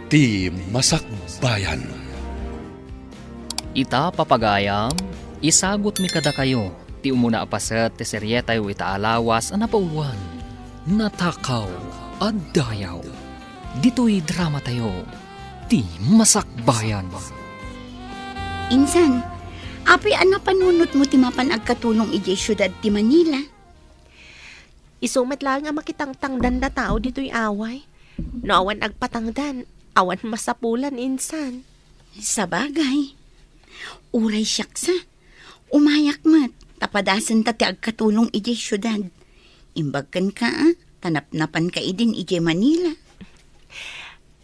Ti Masakbayan. Ita papagayam, isagot mi kada kayo. Ti umuna apaset ti serye tayo itaalawas anapauwan. Natakaw at dayaw. Dito'y drama tayo. Ti Masakbayan. Insan, api panunot mo ti mapan agkatulong ijay syudad ti Manila. Isumat lang nga makitangtangdan na tao dito'y away. No awan agpatangdan, awan masapulan insan. Sa bagay, uray siyaksa. Umayak mat, tapadasan ta ti agkatulong ijay syudad. Imbagkan ka tanapnapan ka idin ijay Manila.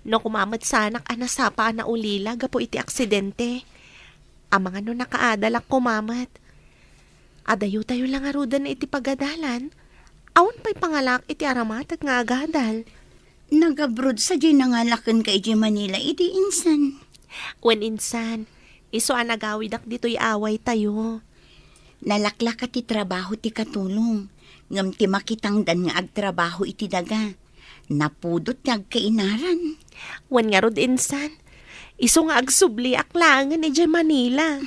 No kumamat sanak anasapa na ulila gapo iti aksidente. Ang mga no nakaadalak kumamat. Adayo tayo lang arudan na iti pagadalan. Awan pa'y pangalak iti aramatag nga agadal. Nag-abroad sa di nangalakan ka ijay Manila iti insan. When insan, iso anagawidak dito'y away tayo. Nalaklak ka ti trabaho ti katulong. Ngam ti makitangdan nga agtrabaho iti daga. Napudot ti agkainaran. Wan nga rod insan, iso nga agsubli aklangan ijay Manila.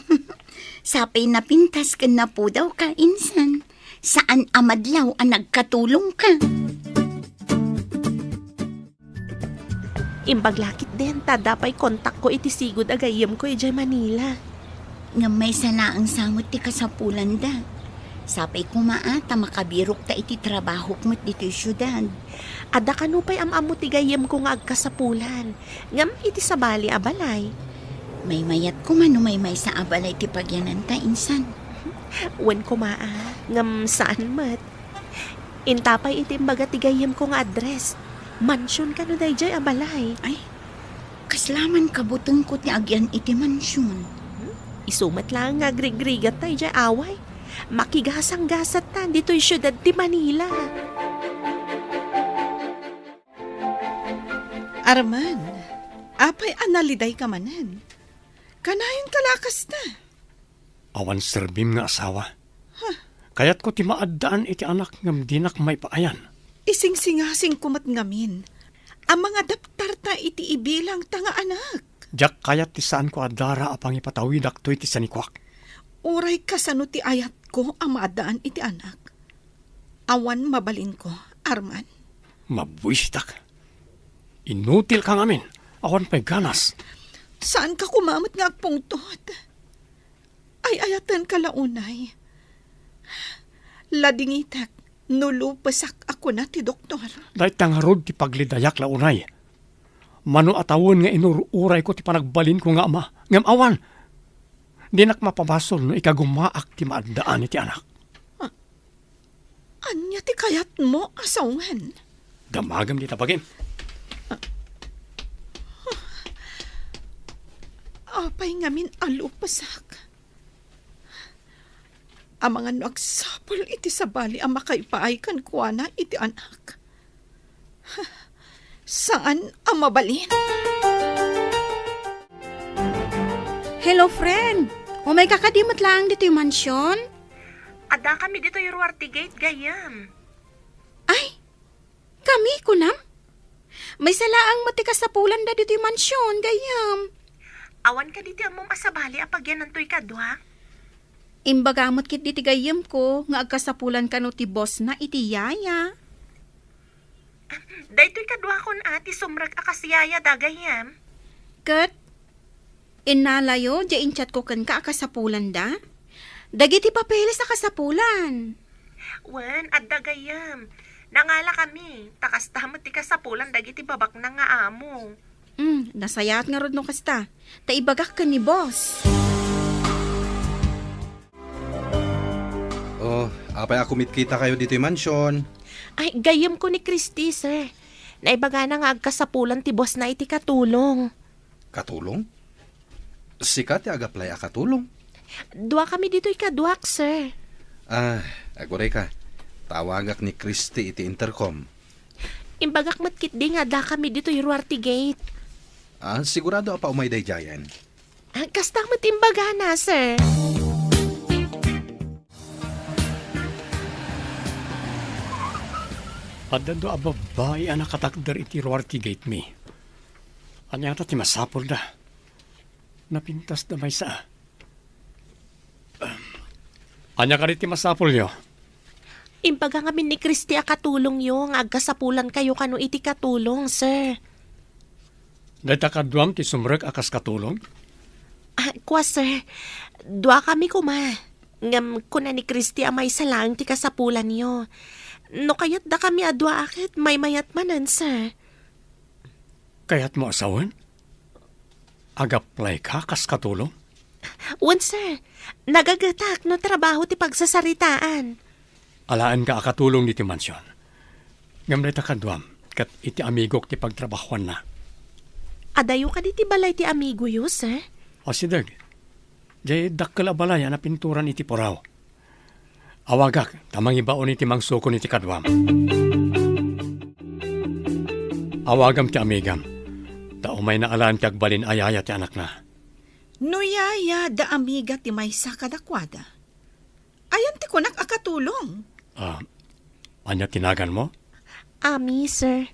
Sapay napintas ka na po daw ka, insan. Saan amadlaw ang nagkatulong ka? Imbaglakit din, tadapay kontak ko iti sigod agayem ko ijay Manila. Nga may sana ang samot ti kasapulan da. Sapay kumaata makabirok ta iti trabaho mo't dito'y syudad. Ada kanupay am-amo ti gayem ko nga agkasapulan. Ngam iti sabali abalay. May mayat ko man may sa abalay ti pagyanan ta, insan. Wen kumaa, ngam saan mat. Intapay iti imbaga ti gayem ko nga address. Mansyon ka no dayjay abalay. Ay, kaslaman kabuteng ko ti agyan iti mansyon. Isumat lang nga grigrigat tayo dyan away. Makigasang-gasat ta dito'y syudad ti Manila. Arman, apay analiday ka manan. Kanayon kalakas na. Awan serbim nga asawa. Kayat ko ti maaddaan iti anak ngam dinak may paayan. Ising-singasing kumat ngamin. Ang mga daptar ta iti ibilang tanga anak. Jak kayat ti saan ko adara apang ipatawidak to iti sanikwak. Uray kasano ti ayat ko ang maadaan iti anak. Awan mabalin ko, Arman. Mabwistak. Inutil ka ngamin. Awan pa'y ganas. Saan ka kumamot nga agpungtot? Ay ayatan ka launay. Ladingitak, nulupasak ako na ti doktor. Dahil tangarod ti paglidayak launay. Mano atawon nga inururay ko ti panagbalin ko nga ama. Ngam awan. Di nak mapabasol no ikagumaak ti maadaan iti anak. Anya ti kayat mo asawan? Damagam di tabagin. Apay ngamin alupasak. Ang mga nagsapol iti sabali ang makaipaay kan kuana iti anak. Saan ang mabalin? Hello, friend. O may kakadimot lang dito yung mansyon? Ada kami dito yung Ruarte Gate, gayam. Ay, kami kunam. May salaang matikas sa pulan da dito yung mansyon, gayam. Awan ka dito ang mong asabali apagyan ng tuy kadwa. Imbagamot kit diti gayam ko, nga agkasapulan ka no ti boss na iti yaya. Daytoy kadwa kon ati sumrag akasiyaya da gayam. Kat, inalayo, diya inchat ko kan ka akasapulan da. Dagiti papeles sa kasapulan. Wen, adda gayam. Nangala kami, takas tamat ti kasapulan dagiti babak na nga amo. Nasayat nga rod no kasta. Taibagak ka ni boss. Oh, apay ako mitkita kayo dito yung mansyon. Ay, gayam ko ni Christy, sir. Naibaga na nga agkasapulan ti boss na iti katulong. Katulong? Sika ti agaplay a katulong. Dua kami dito'y kadwak, sir. Aguray ka. Tawagak ni Christy iti intercom. Imbagak matkit di nga da kami dito'y Ruarte Gate. Sigurado pa umay day jayan. Kasta matimbaga na, sir. Adado ababay ang nakatakder iti Ruarte Gate mi. Anya ti masapol da. Napintas da may sa. Anya ka ti masapol yo. Imbaga nga ni Kristi akatulong yo, nga agkasapulan kayo kano iti katulong, sir. Dahita kaduam ti sumrek akas katulong. Kwa, sir, dua kami kuma. Ngam kuna ni Kristi amay salang ti kasapulan yo. No kayat da kami adwa akit, may mayat manan, sir. Kaya't mo asawan? Agaplay ka kas katulong? Wan, sir, nagagatak no trabaho ti pagsasaritaan. Alaan ka akatulong ni ti mansyon. Ngam dahita kaduam, kat iti amigok ti pagtrabahuan na. Adayo ka di ti balay ti amigo yo, sir. O si Dag, jay dakkala balaya na pinturan iti poraw. Awagak, tamang ibaon iti mangsuko iti kadwam. Awagam ti amigam, ta umay na alaan ti agbalin ayaya ti anak na. No yaya da amiga ti maysa kadakwada. Ayan ti kunak akatulong. Anya tinagan mo? Ami, sir.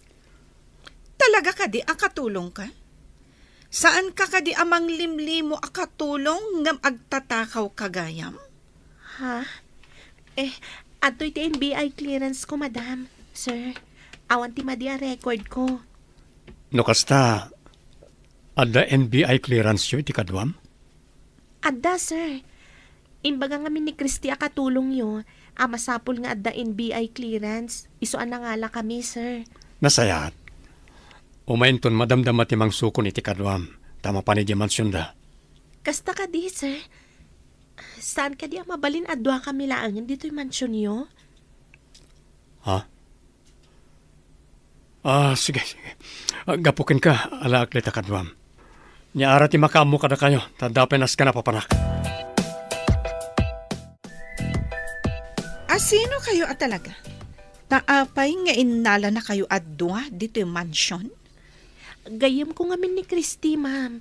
Talaga ka di akatulong ka? Saan ka di amang limlimo akatulong ngam agtatakaw kagayam? Ha? Ato'y ti NBI clearance ko, madam. Sir, awan ti madi a record ko. No kasta, adda NBI clearance yo iti kadwam? Adda, sir. Imbaga nga ni Kristi akatulong yo, masapol nga adda NBI clearance. Isuan na nga la kami, sir. Nasayat. Umainton madamdama ti mangsukon iti kadwam. Tama pa ni di mansyon da. Kasta ka di, sir. Saan ka di mabalin adwa kami laangin dito'y mansyon yo? Ha? Sige. Gapukin ka, ala aklita kadwam. Niara ti makamu kada kayo, tadapenas ka na papanak. Sino kayo at talaga? Taapay nga inala na kayo adwa dito yung mansyon? Gayam ko nga min ni Kristi, ma'am.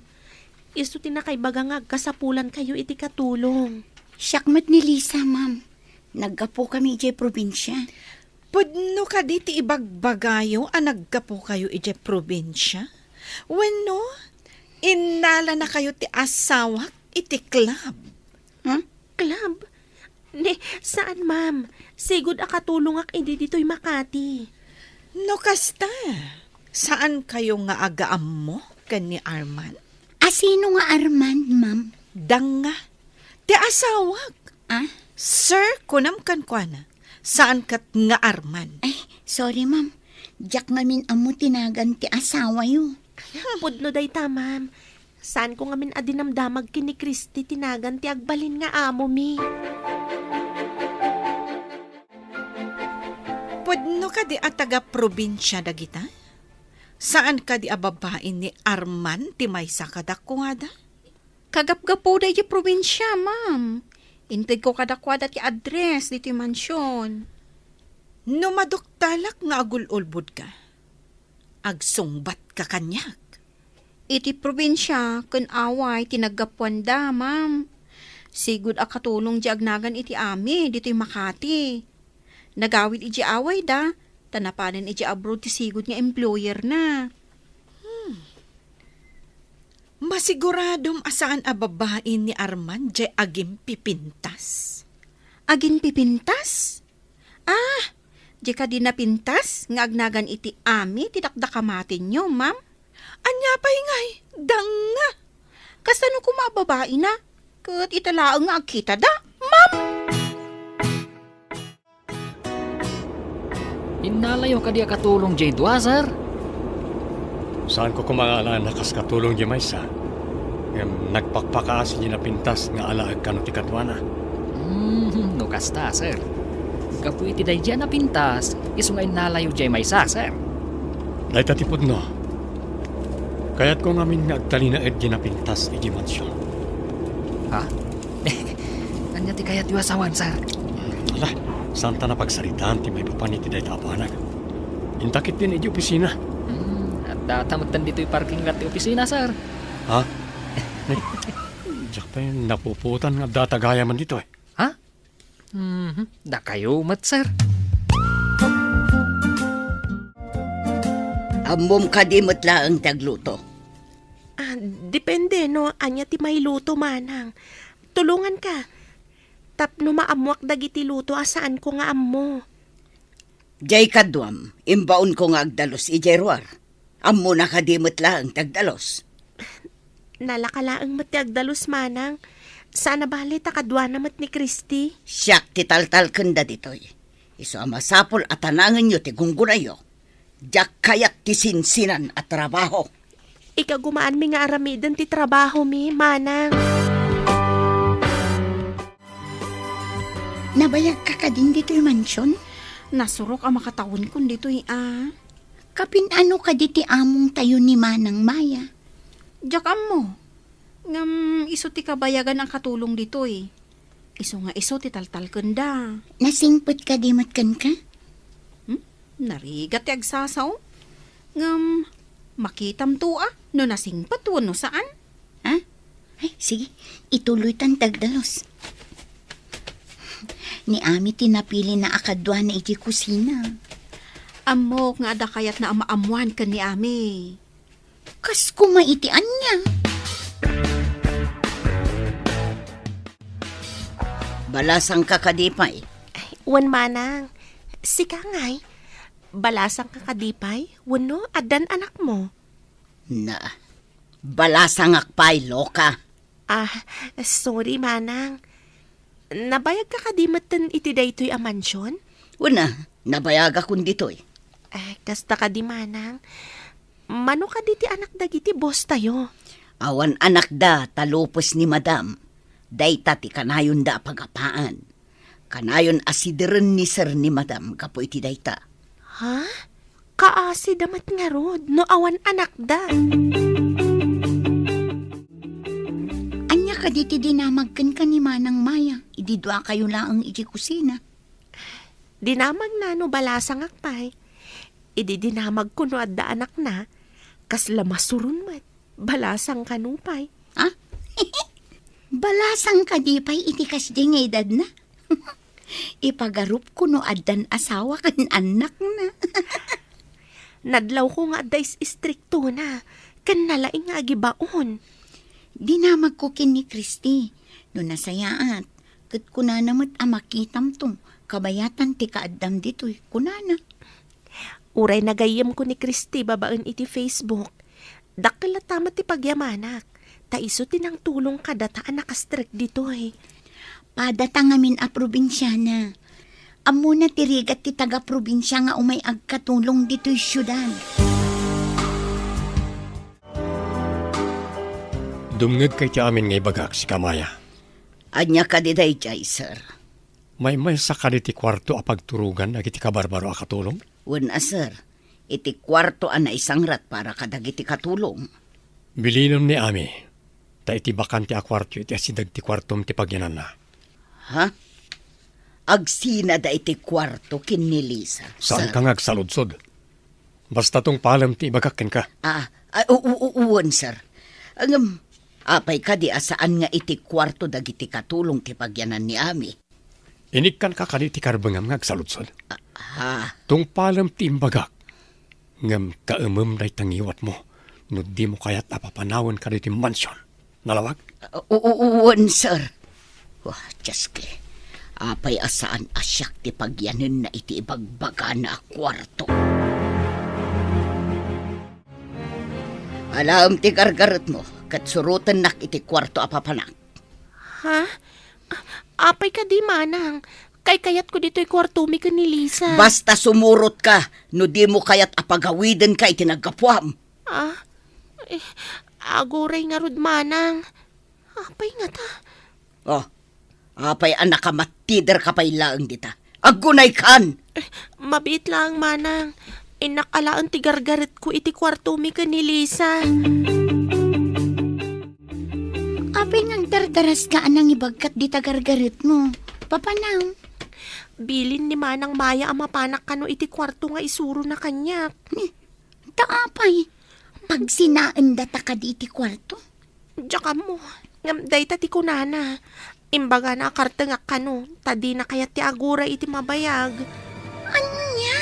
Isu tinakay baga nga kasapulan kayo iti katulong. Siyakmat ni Lisa, ma'am. Naggapo kami ije probinsya. Pudno ka di ti ibagbagayo naggapo kayo ije probinsya? Wenno, inala na kayo ti asawak iti club. Club? Ne, saan, ma'am? Sigod akatulong ak hindi dito'y Makati. No kasta, saan kayo nga agaam mo kan ni Arman? Sino nga Arman, ma'am? Danga, ti asawak. Sir, kunam kan kwa na, saan kat nga Arman? Ay, sorry, ma'am. Diyak namin amo tinagan ti asawa yo. Pudno day ta, ma'am. Saan ko nga min adinamdamag kini Kristi tinagan ti agbalin nga amo mi. Pudno ka di taga probinsya dagita? Saan ka di ababain ni Arman ti maysa kadakwada? Kagapgapo da yung probinsya, ma'am. Intid ko kadakwada ti address dito yung mansyon. No maduktalak nga agululbud ka, agsungbat ka kanyak. Iti probinsya, kun away, tinaggapuan da, ma'am. Sigud akatulong di agnagan iti ami, dito yung Makati. Nagawid iti away da, tanapanan iti abroad ti sigud nga employer na. Masiguradom asaan a babain ni Arman di agim pipintas. Agin pipintas? Di ka di napintas, nga agnagan iti ami, tidakdakamatin nyo, ma'am. Anya pa'y ngay, danga. Kasano kumababae na? Kat italaang nga agkita da, ma'am. Inalayo ka di katulong jay sir. Saan ko kumangalaan na kas katulong di maysa? Nagpakpakaas niya na pintas nga alaag kano ti katwana. No kasta, sir. Kapu iti day dyan na pintas, iso nga inalayo jay maysa, sir. Dahil tatipod no. Kaya't ko ngamin nga agtalina ed di na pintas iti mansyon. Ha? Anya ti kayat yu asawan, sir. Ala, santa na pagsaritaan ti may papaniti day tapanag. Intakit din iti opisina. At datamagtan dito yung parking lot ti opisina, sir. Ha? Diyak pa yung napuputan nga datagaya man dito eh. Ha? Da kayo mat, sir. Ambom ka di matla ang tagluto. Depende no, anya ti may luto manang. Tulungan ka. Tapno maamuak dagiti luto asaan ko nga ammo. Jay kadwam, imbaon ko nga agdalos ijeruar. Ammo na kadimot lang tagdalos. Nalakalaang mati agdalos manang. Sana bali takadwa namat ni Christy. Siyak ti taltal kanda ditoy. Iso amasapol at tanangan nyo ti gunggunayo. Diyak kayak ti sinsinan at trabaho. Ika gumaan mi nga aramidan ti trabaho mi, manang. Nabayag ka ka din dito'y mansyon? Nasurok ang makatawon kun dito'y Kapin ano ka diti among tayo ni Manang Maya? Jakam mo. Ngam iso ti kabayagan ang katulong dito'y. Iso nga iso ti taltal kenda. Nasingpot ka di matkan ka? Narigat ti agsasaw. Ngam makitam tuwa no nasingpat no saan? Ha? Ay, sige, ituloy tan tagdalos. Ni Ami tinapili na akadwa na iti kusina. Amok nga ada kayat na amaamuan ka ni Ami. Kas kumaitian niya. Balasang kakadipay. Wan manang. Sika ngay. Balasang kakadipay. Wano, adan anak mo. Na, balasang akpay, loka. Sorry manang. Nabayag ka kadimatan iti daytoy a mansyon? Una, nabayaga kun ditoy. Kasta ka di manang. Mano ka di ti anak dagiti boss tayo? Awan anak da talupos ni madam. Dayta ti kanayon da pagapaan. Kanayon asidiren ni sir ni madam kapo iti dayta. Ha? Kaasi damat nga rod, no awan anak da. Anya ka diti dinamagkan ka ni Manang Maya. Ididwa kayo lang ang iti kusina. Dinamag na no balasang akpay. Idi dinamag ko no adda anak na. Kas lamasurun mat. Balasang kanupay. Ha? Balasang kadipay iti kas di nga edad na. Ipagarup ko no addan asawa kan anak na. Nadlaw ko nga adda istrikto na. Kan nalaing nga agibaon. Dinamag ko kin ni Christy. No nasayaat. Kat kunanamot amakitam tong kabayatan ti kaaddam dito'y kunana. Uray nagayam ko ni Christy babaan iti Facebook. Dakil at tama ti pagyamanak. Taiso tinang tulong kadataan nakastrek dito eh. Padatangamin a probinsyana. Amo na tirigat ti taga-probinsya nga umay agkatulong dito'y syudad. Dumngeg kay ti amin ngay bagak si Kamaya. Anya ka diday jay, sir. May sa kaniti kwarto a pagturugan agiti kabarbaro a katulong. Una, sir. Iti kwarto na isang rat para kadagiti katulong. Bilinom ni Ami. Ta iti bakante a kwarto iti asidag ti kwartom ti pagyanan na. Ha? Agsina da iti kwarto kin ni Lisa, Saan sir. ka nga agsaludsod? Basta tong palam ti ibagakken ka. Uwan, sir. Apay ka di asaan nga iti kwarto dagiti katulong ti pagyanan ni Ami. Inikkan ka kaniti karbangam nga agsaludsod. Ha? Tung palam ti imbagak. Ngam kaemem day tangiwat mo. No di mo kayat apapanawan ka diti mansyon. Nalawag? Uwan, sir. Wah, Jaske. Apay asaan asyak ti pagyanan na iti ibagbaga na kwarto. Alam ti gargarot mo, kat surutan nak iti kwarto apapanak. Ha? Apay ka di manang. Kay kayat ko dito'y kwartumi ka ni Lisa. Basta sumurot ka, no di mo kayat apagawiden ka iti nagkapuam. Aguray nga rod manang. Apay nga ta. Oh, apay anak ka matider ka pa'y laang dita. Agunay kan! Mabit lang manang. Inakalaan ti gargaret ko iti kwartumi ka ni Lisa. Apay nang dardaras ka anang ibagkat di tagargarit mo. Papanaw. Bilin ni Manang Maya ang mapanak kano iti kwarto nga isuro na kanyak. Taapay. Pag sinaan data ka di iti kwarto. Diyan mo. Ngamday ta ti kunana. Imbaga na akarte nga kano. Tadi na kaya ti agura iti mabayag. Ano niya?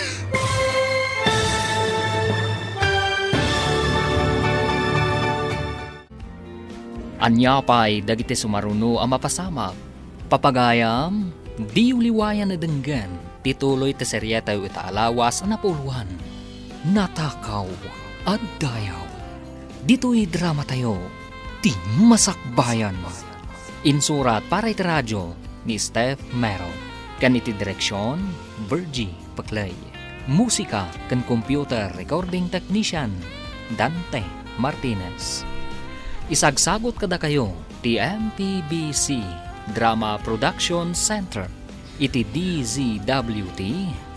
Anya pa'y dagiti sumaruno ang mapasamak. Papagayam, di uliwayan na denggan, tituloy ti seryeta yu itaalawas ang napuluhan. Natakaw at dayaw. Dito'y drama tayo, ti masakbayan. Insurat para iti radyo ni Steph Mero. Kan iti direksyon, Virgie Paclay. Musika kan computer recording technician, Dante Martinez. Isagsagot kada kayo, ti MPBC Drama Production Center. Iti DZWT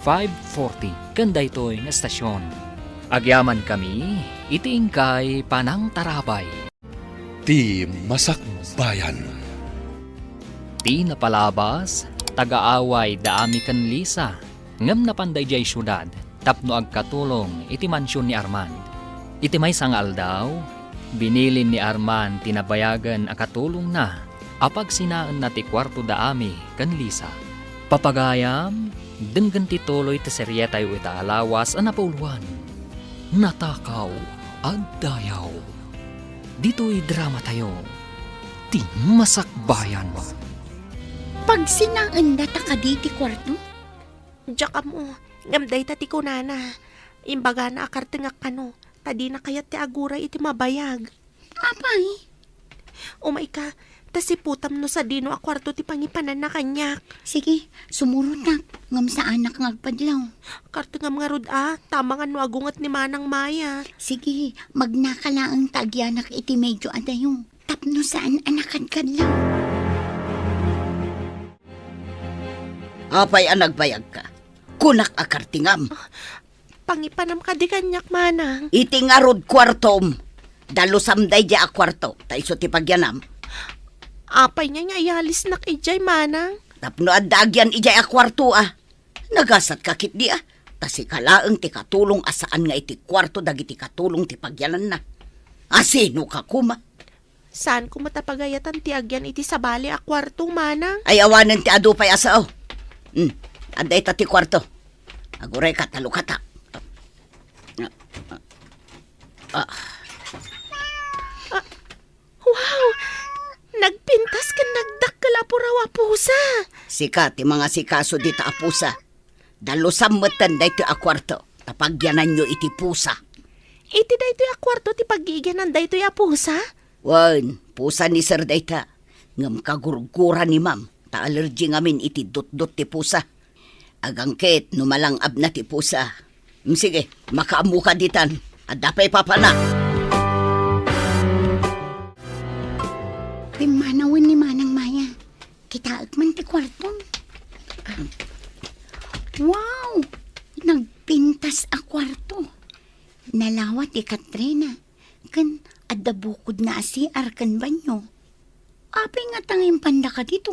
540 kanday to'y nga estasyon. Agyaman kami, iti ingkay Panang Tarabay. Ti Masakbayan. Ti napalabas, tagaaway daami kan Lisa. Ngam na panday jay syudad, tapno agkatulong iti mansyon ni Armand. Iti may sangal daw, binilin ni Armand tinabayagan akatulong na, apag sinaan na ti kwarto daami kan Lisa. Papagayam, denggan tituloy ti seryeta yu itaalawas ang napuluhan. Natakaw at dayaw. Dito'y drama tayo, ti masakbayan. Pag sinaan da ta ka di ti kwarto, Diyak mo, ngamday tati ko nana. Imbaga na akarte nga kano, tadi na kayat ti aguray iti mabayag. apay. Umay ka, tasiputam no sa dino a kwarto ti pangipanan na kanyak. Sige, sumurot na. Ngam sa anak ngagpadlaw. Karte nga mga rod tama nga no agungat ni Manang Maya. Sige, magnakalaang tagyanak iti medyo adayong. Tapno saan anakan kadlaw. Apay ang nagbayag ka. Kunak akartingam. Pangipanam ka di kanyak, Manang. Iti nga rod kwartom. Dalusamday di a kwarto. Taiso ti pagyanam. Apay nga nga ialis nak ijay, Manang. Tapno adagyan ijay a kwarto Nagasat kakit di Tasi kalaang ti katulong asaan nga iti kwarto dagiti katulong ti pagyanan na. Asino ka kuma? Saan ko matapagayatan ti agyan iti sabali a kwarto, Manang? Ay awanan ti adupay asao. Aday ta ti kwarto. Aguray ka talukata. Wow! Nagpintas ka nagdakkala po raw a pusa. Sika ti mga sikaso di ta apusa. Dalusam matan day ti a kwarto. Tapagyanan nyo iti pusa. Iti daytoy a kwarto ti pag-iigyanan daytoy a pusa? Wan, pusa ni sir day ta. Ngam kagurgura ni ma'am. Ta allergy ngamin iti dut-dut ti pusa. Agangket numalangab na ti pusa. Sige, makaamu ka ditan. At dapay papana. Pimanawin ni Manang Maya. Kitaag man ti kwarton. Wow! Nagpintas a kwarto. Nalawat ti Katrina. Kan adda bukod na asiar kan banyo. Apay nga tanging panda ka dito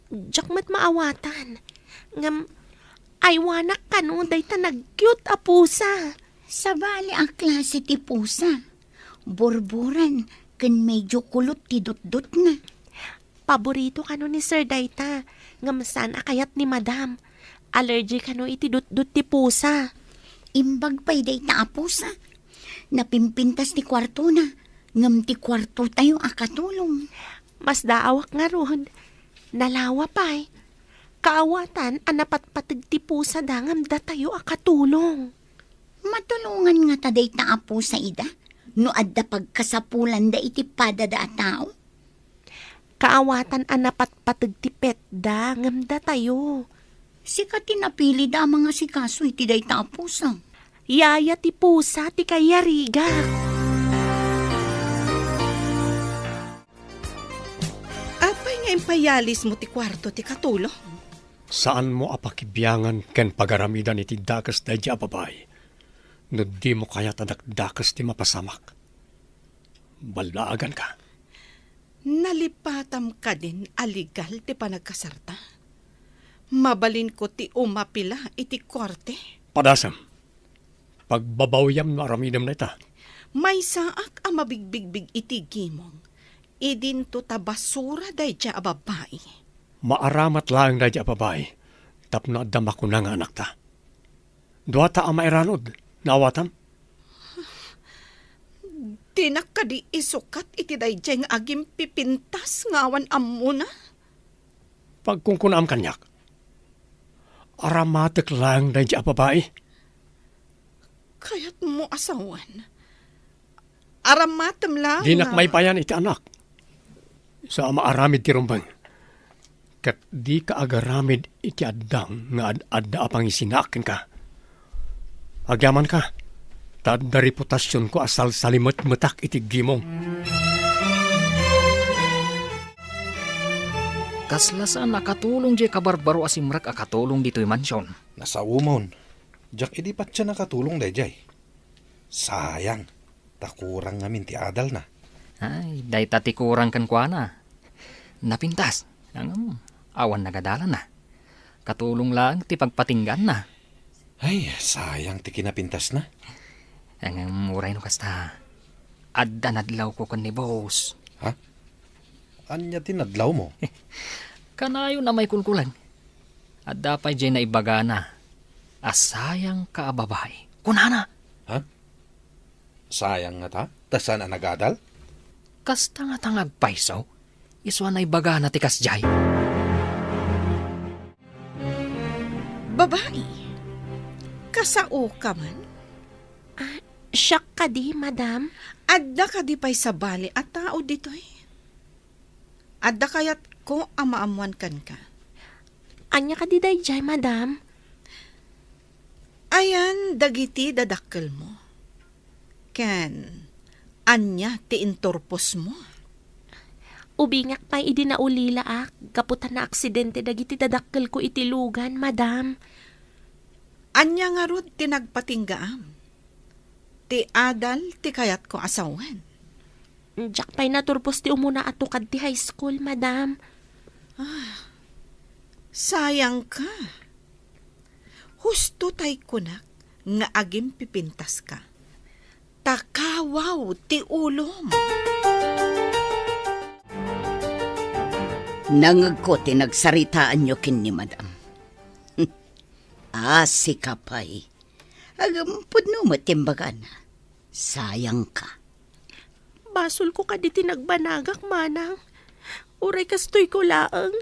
Diyak mat maawatan. Ngam, aywanak ka no, day ta nag-cute a pusa. Sa bali ang klase ti pusa. Borboran, kan medyo kulot ti dut-dut na. Paborito ka no ni Sir Dayta. Ngam saan akayat ni Madam. Allergy ka no iti dut-dut ti pusa. Imbag pa'y day ta a pusa. Napimpintas ti kwarto na. Ngam ti kwarto tayo akatulong. Mas daawak nga ron. Nalawa pa'y. Kaawatan ang napatpatig ti pusa dangam da tayo akatulong. Matulungan nga taday ta a pusa ida. No adda pagkasapulan da iti padada a tao. Kaawatan ang napatpatig ti pet dangam da tayo. Sika tinapili da mga sikaso iti day ta a pusa. Yaya ti pusa ti kayariga. Apay nga impayalis mo ti kwarto ti katulong? Saan mo apakibiyangan ken pagaramidan iti dakas da di ababay? No di mo kaya tadakdakas ti mapasamak. Balaagan ka. Nalipatam ka din aligal ti panagkasarta. Mabalin ko ti umapila iti korte. Padasam. Pagbabawyam no aramidam na ita. May saak ang mabigbigbig iti gimong. Idinto ta basura day dya ababae. Maaramat lang da di ababay. Tapno adama ko na nga anak ta. Duwata ang mairanod. Nawatam? Tinak ka di isukat iti dayjay nga agim pipintas ngawan ammo na. Pagkungkunam kanyak, aramatek lang day a babae. Kaya't mo asawan. Aramatem lang. Dinak may payan iti anak. Sa maaramid ti rumbang. Kat di ka agaramid iti addang nga adda apang isinakin ka. Agyaman ka. Tad na reputasyon ko asal salimat metak iti gimong. Kaslasaan nakatulong di kabarbaro asimrak akatulong dito'y mansyon. Nasa umon. Jak idi pat siya nakatulong dayjay. Sayang. Takurang ngamin ti adal na. Ay, day tati kurang kan kwa na. Napintas. Ang awan nagadalan na. Katulong lang ti pagpatinggan na. Ay, sayang ti kinapintas na. Ang muray no kasta. Adda nadlaw ko kan ni boss. Ha? Anya tinadlaw mo? Kanayo na may kulkulan. Adda pa dyan na ibaga na. Asayang ka babae. Kunana. Ha? Sayang nga ta? Tasan ang nagadal? Kasta nga tangag paisaw. Iswa na ibaga na tikas jay. Babae. Kasao ka man. Siyak ka di, madam. Adda ka di pa'y sa bali at tao dito'y. Adda kayat ko amaamuan kan ka. Anya ka di dayjay, madam. Ayan, dagiti dadakkel mo. Ken, anya ti intorpos mo. Ubingak pa'y idi na ulila kaputan na aksidente dagiti dadakkel ko itilugan, madam. Anya nga rod ti nagpatinggaam. Ti adal ti kayat ko asawan. Diyak pa'y naturpos ti umuna atukad ti high school, madam. Sayang ka. Husto tay kunak nga agim pipintas ka. Takawaw ti ulom. Nangag ko tinagsaritaan nyo kin ni madam. Si kapay. Agampod no matimbagan. Sayang ka. Basol ko ka di tinagbanagak, manang. Uray kastoy ko laang.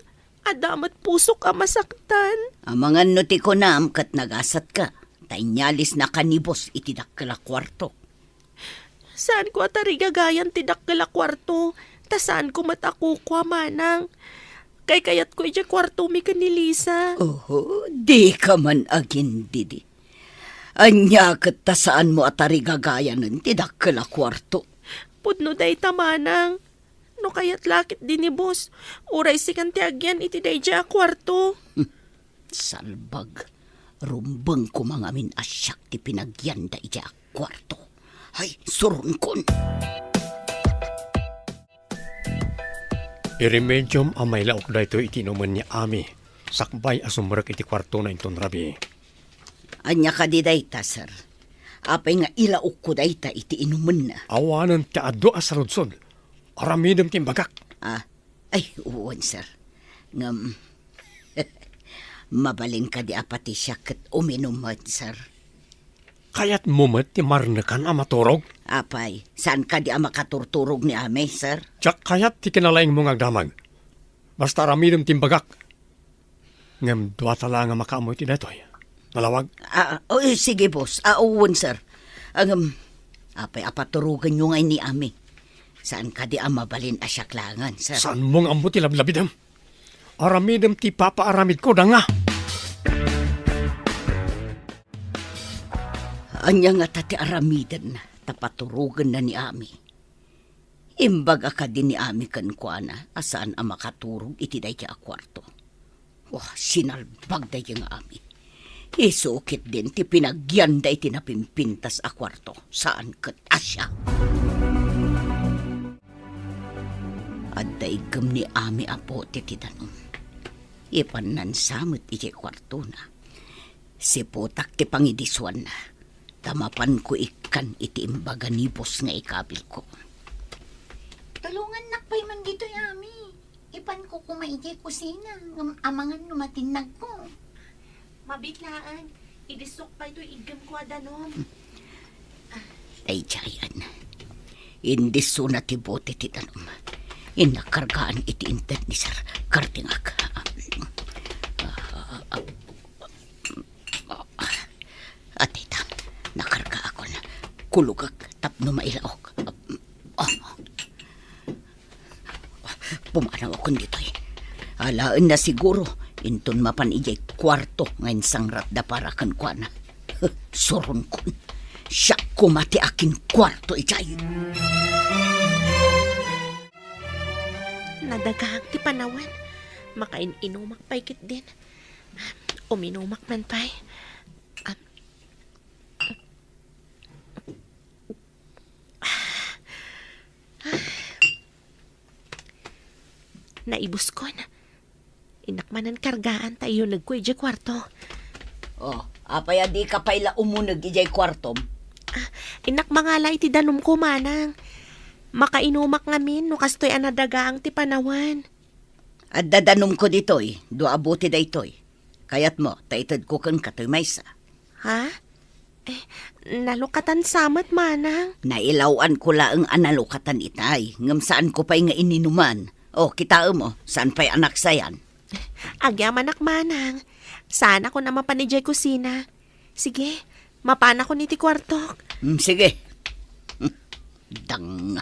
Adamat pusok ka masaktan. Amangan no ti ko naam kat nagasat ka. Tainyalis na kanibos itidakkel a kwarto. Saan ko atari gagayan tidakkel a kwarto? Ta saan ko matakukwa, manang? Kay kayat ko ija kwarto mi kanilisa. Oho, di ka man agin didi. Anya kat ta saan mo atari gagayanan tidakkel a kwarto. Pudno day tamanang. No kayat lakit din ni boss. Uray si kantiagyan iti day dya kwarto. Salbag. Rumbang ko mga min asyak ti pinagyan da ija kwarto. Ay, surun kon. Iremedium amay laok da ito itinuman ni Ami. Sakbay asumrek iti kwarto na inton rabi. Anya ka di dayta, sir. Apay nga ilaok ko dayta iti inuman na. Awanan ti addo asarudsod. Aramidem timbagak. Ay, uwan, sir. Ngam, mabalin ka di apati siya kat uminumat, sir. Kayat mumet ti marnekan amaturog. Apay, saan ka di makaturturog ni ame, sir? Tsak kayat ti kinalaing mong agdamag. Basta aramidem timbagak. Ngam duwa tala nga makaamoy ti detoy. Malawag. Sige, boss. Uwan, sir. Apay, apaturugan nyo ngay ni ame. Saan ka di mabalin asyaklangan, sir? Saan mong ambo ti lablabidem? Aramidem ti papaaramid ko da nga. Anya nga tati aramidan, tapaturugan na ni Ami. Imbaga ka din ni Ami kan kuana, asaan ang makaturog iti day a kwarto. Wah, sinalbag day nga Ami. Isukit din ti pinagyan day tinapimpintas a kwarto, saan kat asya. At daigam ni Ami apo ti titanong. Ipanansamot iti kwarto na. Si putak ti pangidiswan na. Tamapan ko ikan iti imbaga ni boss nga ikabil ko. Tulungan nakpay man dito, Yami. Ipan ko kumaigi kusina. Amangan numatinag ko. Mabitlaan. Idisok pa ito igam ko adanom. Ay, tiyayan. Indiso na ti bote ti tanong. Inakargaan iti inted ni Sir Kartingag. At ita, nakarga ako na kulugag tapno mailaok. Pumanaw ako dito eh. Alaan na siguro, inton mapan ijay kwarto ngayon sangrat da para kan kwa na. Soron kon, siya kumati akin kwarto ijay. Nadagahang ti panawan. Makain-inumak pa ikit din. Uminumak man pa'y. Naibus ko na. Inakmanan kargaan tayo nagkuy di kwarto. Oh, apaya di ka paila umunag ijay kwartom. Inakmangala iti danom ko manang. Makainumak ngamin no kastoy anadagaang ti panawan. At dadanom ko ditoy, do abuti da itoy. Kayat mo, taitad ko kang katoy maysa. Ha? Nalukatan samat manang. Nailawan ko laang analukatan itay, ngam saan ko pa'y nga ininuman. O, kita mo, saan pa'y anak sayan? Agyaman manang. Sana ko na mapanijay kusina. Sige, mapana ko ni ti kwartok. Sige. Dang.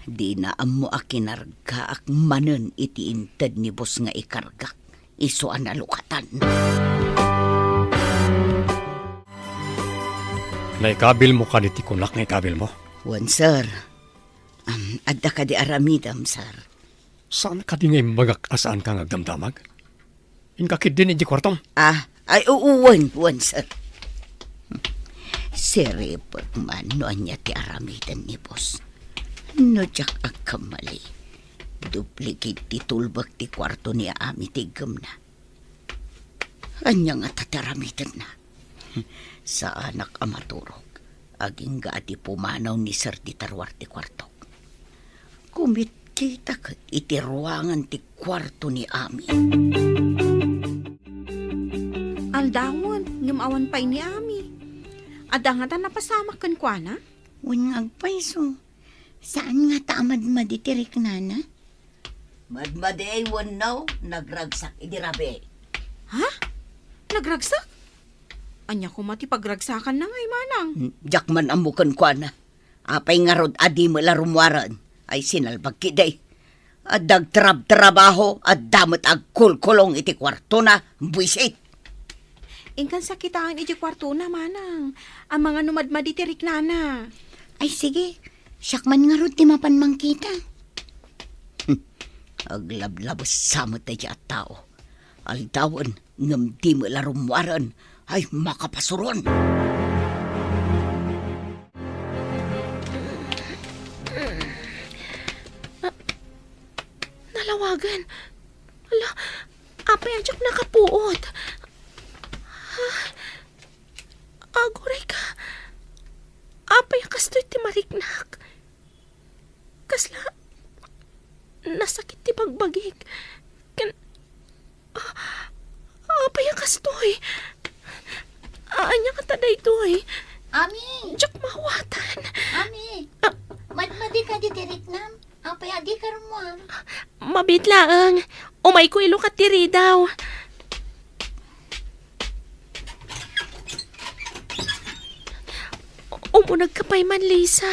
Di na amo akinarga ak manen iti inted ni boss nga ikargak. Iso analukatan. Naikabil mo ka niti kunak nga ikabil mo. Wan, sir. Adda ka di aramidam, sir. Saan ka di ngay magak asaan ka ngagdamdamag? Inkakid din iti kwartom. Ay, uuwan, sir. Siripot man no anya ti aramidan ni boss. No jak agkamali. Duplicate ti tulbag ti kwarto ni Ami ti gam na. Anya nga tataramidan na. Sa anak amaturog, aging gaadi pumanaw ni Sir ti tarwar ti kwarto. Kumit kita kat iti ruangan ti kwarto ni Ami. Aldawon, ngumawan pa ni Ami. Adangatan napasamak kan kwa na? Unang paiso. Saan nga taamad maditirik nana? Madmaday wan now, nagragsak idirabe. Ha? Nagragsak? Anya ko mati pagragsakan na ngay manang. Jakman amukan kwa na. Apay nga rod adi mo larumwaran. Ay sinalbag kiday. At dagtrab-trabaho at damot agkulkulong iti kwarto na buisit. Ingkan sakitaan iti kwarto na manang. Ang mga numadmaditirik nana. Ay sige, syakman nga ron ti mapan mangkita. Aglablabos samot na at tao. Aldawan, ngam di mo larumwaran, ay makapasuron. Nalawagan. Ala, apay adyak nakapuot. Agoray ka. Apay kastoy ti mariknak. Kasla, nasakit ti pagbagik. Apay kastoy. Anya ka taday toy. Ami! Diyak mawatan. Ami! Madmadi ka ditirik nam. Apay adi ka rumwar. Mabitlaang. Umay ko ilo katiri daw. Umunag ka pa'y man, Lisa.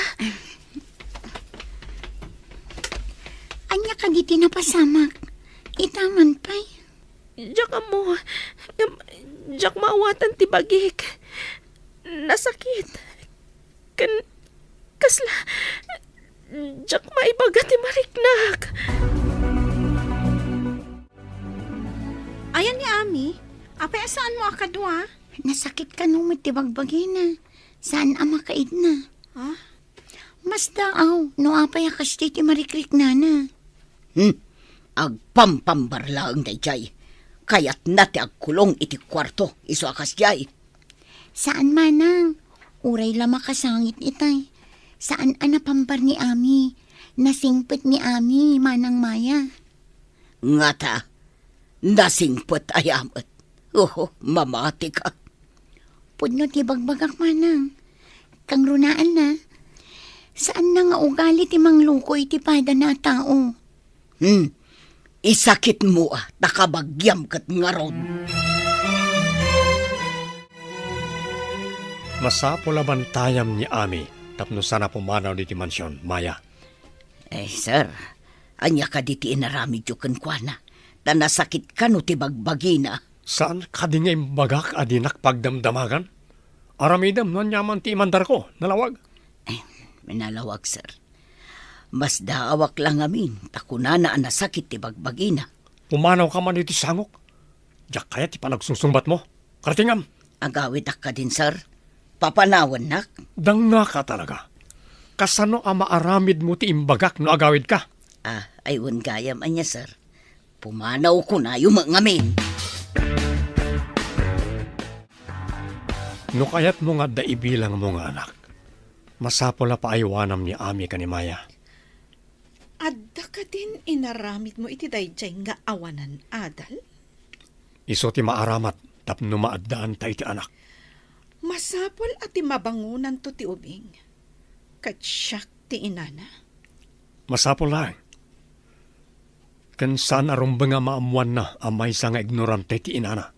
Anya ka diti napasamak. Itaman pa'y. Diyak mo. Diyak maawatan ti bagik. Nasakit. Kasla. Diyak maibaga ti mariknak. Ayan ni Ami. Apay saan mo akadwa? Nasakit ka nung matibagbagay na. Saan ama kaid na? Ha? Mas daaw, no apay akas ti marikrik nana. Agpampambarlaang dayjay. Kayat na ti agkulong iti kwarto, iso akas jay. Saan manang? Uray lama kasangit itay. Saan anapambar ni Ami? Nasingpit ni Ami, manang Maya. Ngata, nasingpot ayamat. Mamati ka. Pudno ti bagbagak manang. Kang runaan na. Saan na nga ugali ti manglukoy ti pada na tao? Isakit mo takabagyam kat nga ron. Masapol abantayam ni Ami tapno sana pumanaw di ti mansyon, Maya. Sir, anya ka di ti inaramid yu kenkwana. Tanasakit ka no ti bagbagina. Saan ka di nga imbagak adinak pagdamdamagan? Aramidam no nyaman ti imandar ko, nalawag. Minalawag, sir. Mas daawak lang amin, takunana ang nasakit ti bagbagina. Pumanaw ka man iti sangok. Diyak kaya ti panagsusumbat mo. Karatingam. Agawid ka din, sir. Papanawan nak. Danga ka talaga. Kasano ang maaramid mo ti imbagak no agawid ka? Aywan gayam anya, sir. Pumanaw ko na yung mangamin. No kayat mo nga daibilang mo nga anak. Masapol na paaywanam ni Ami ka ni Maya. Adda ka din inaramid mo iti dayjay nga awanan, Adal? Iso ti maaramat tapno maaddaan tayo ti anak. Masapol at ti mabangunan to ti ubing. Katsyak ti inana. Masapol lang. Kan saan arumbang nga maamuan na amay sa nga ignorante ti inana.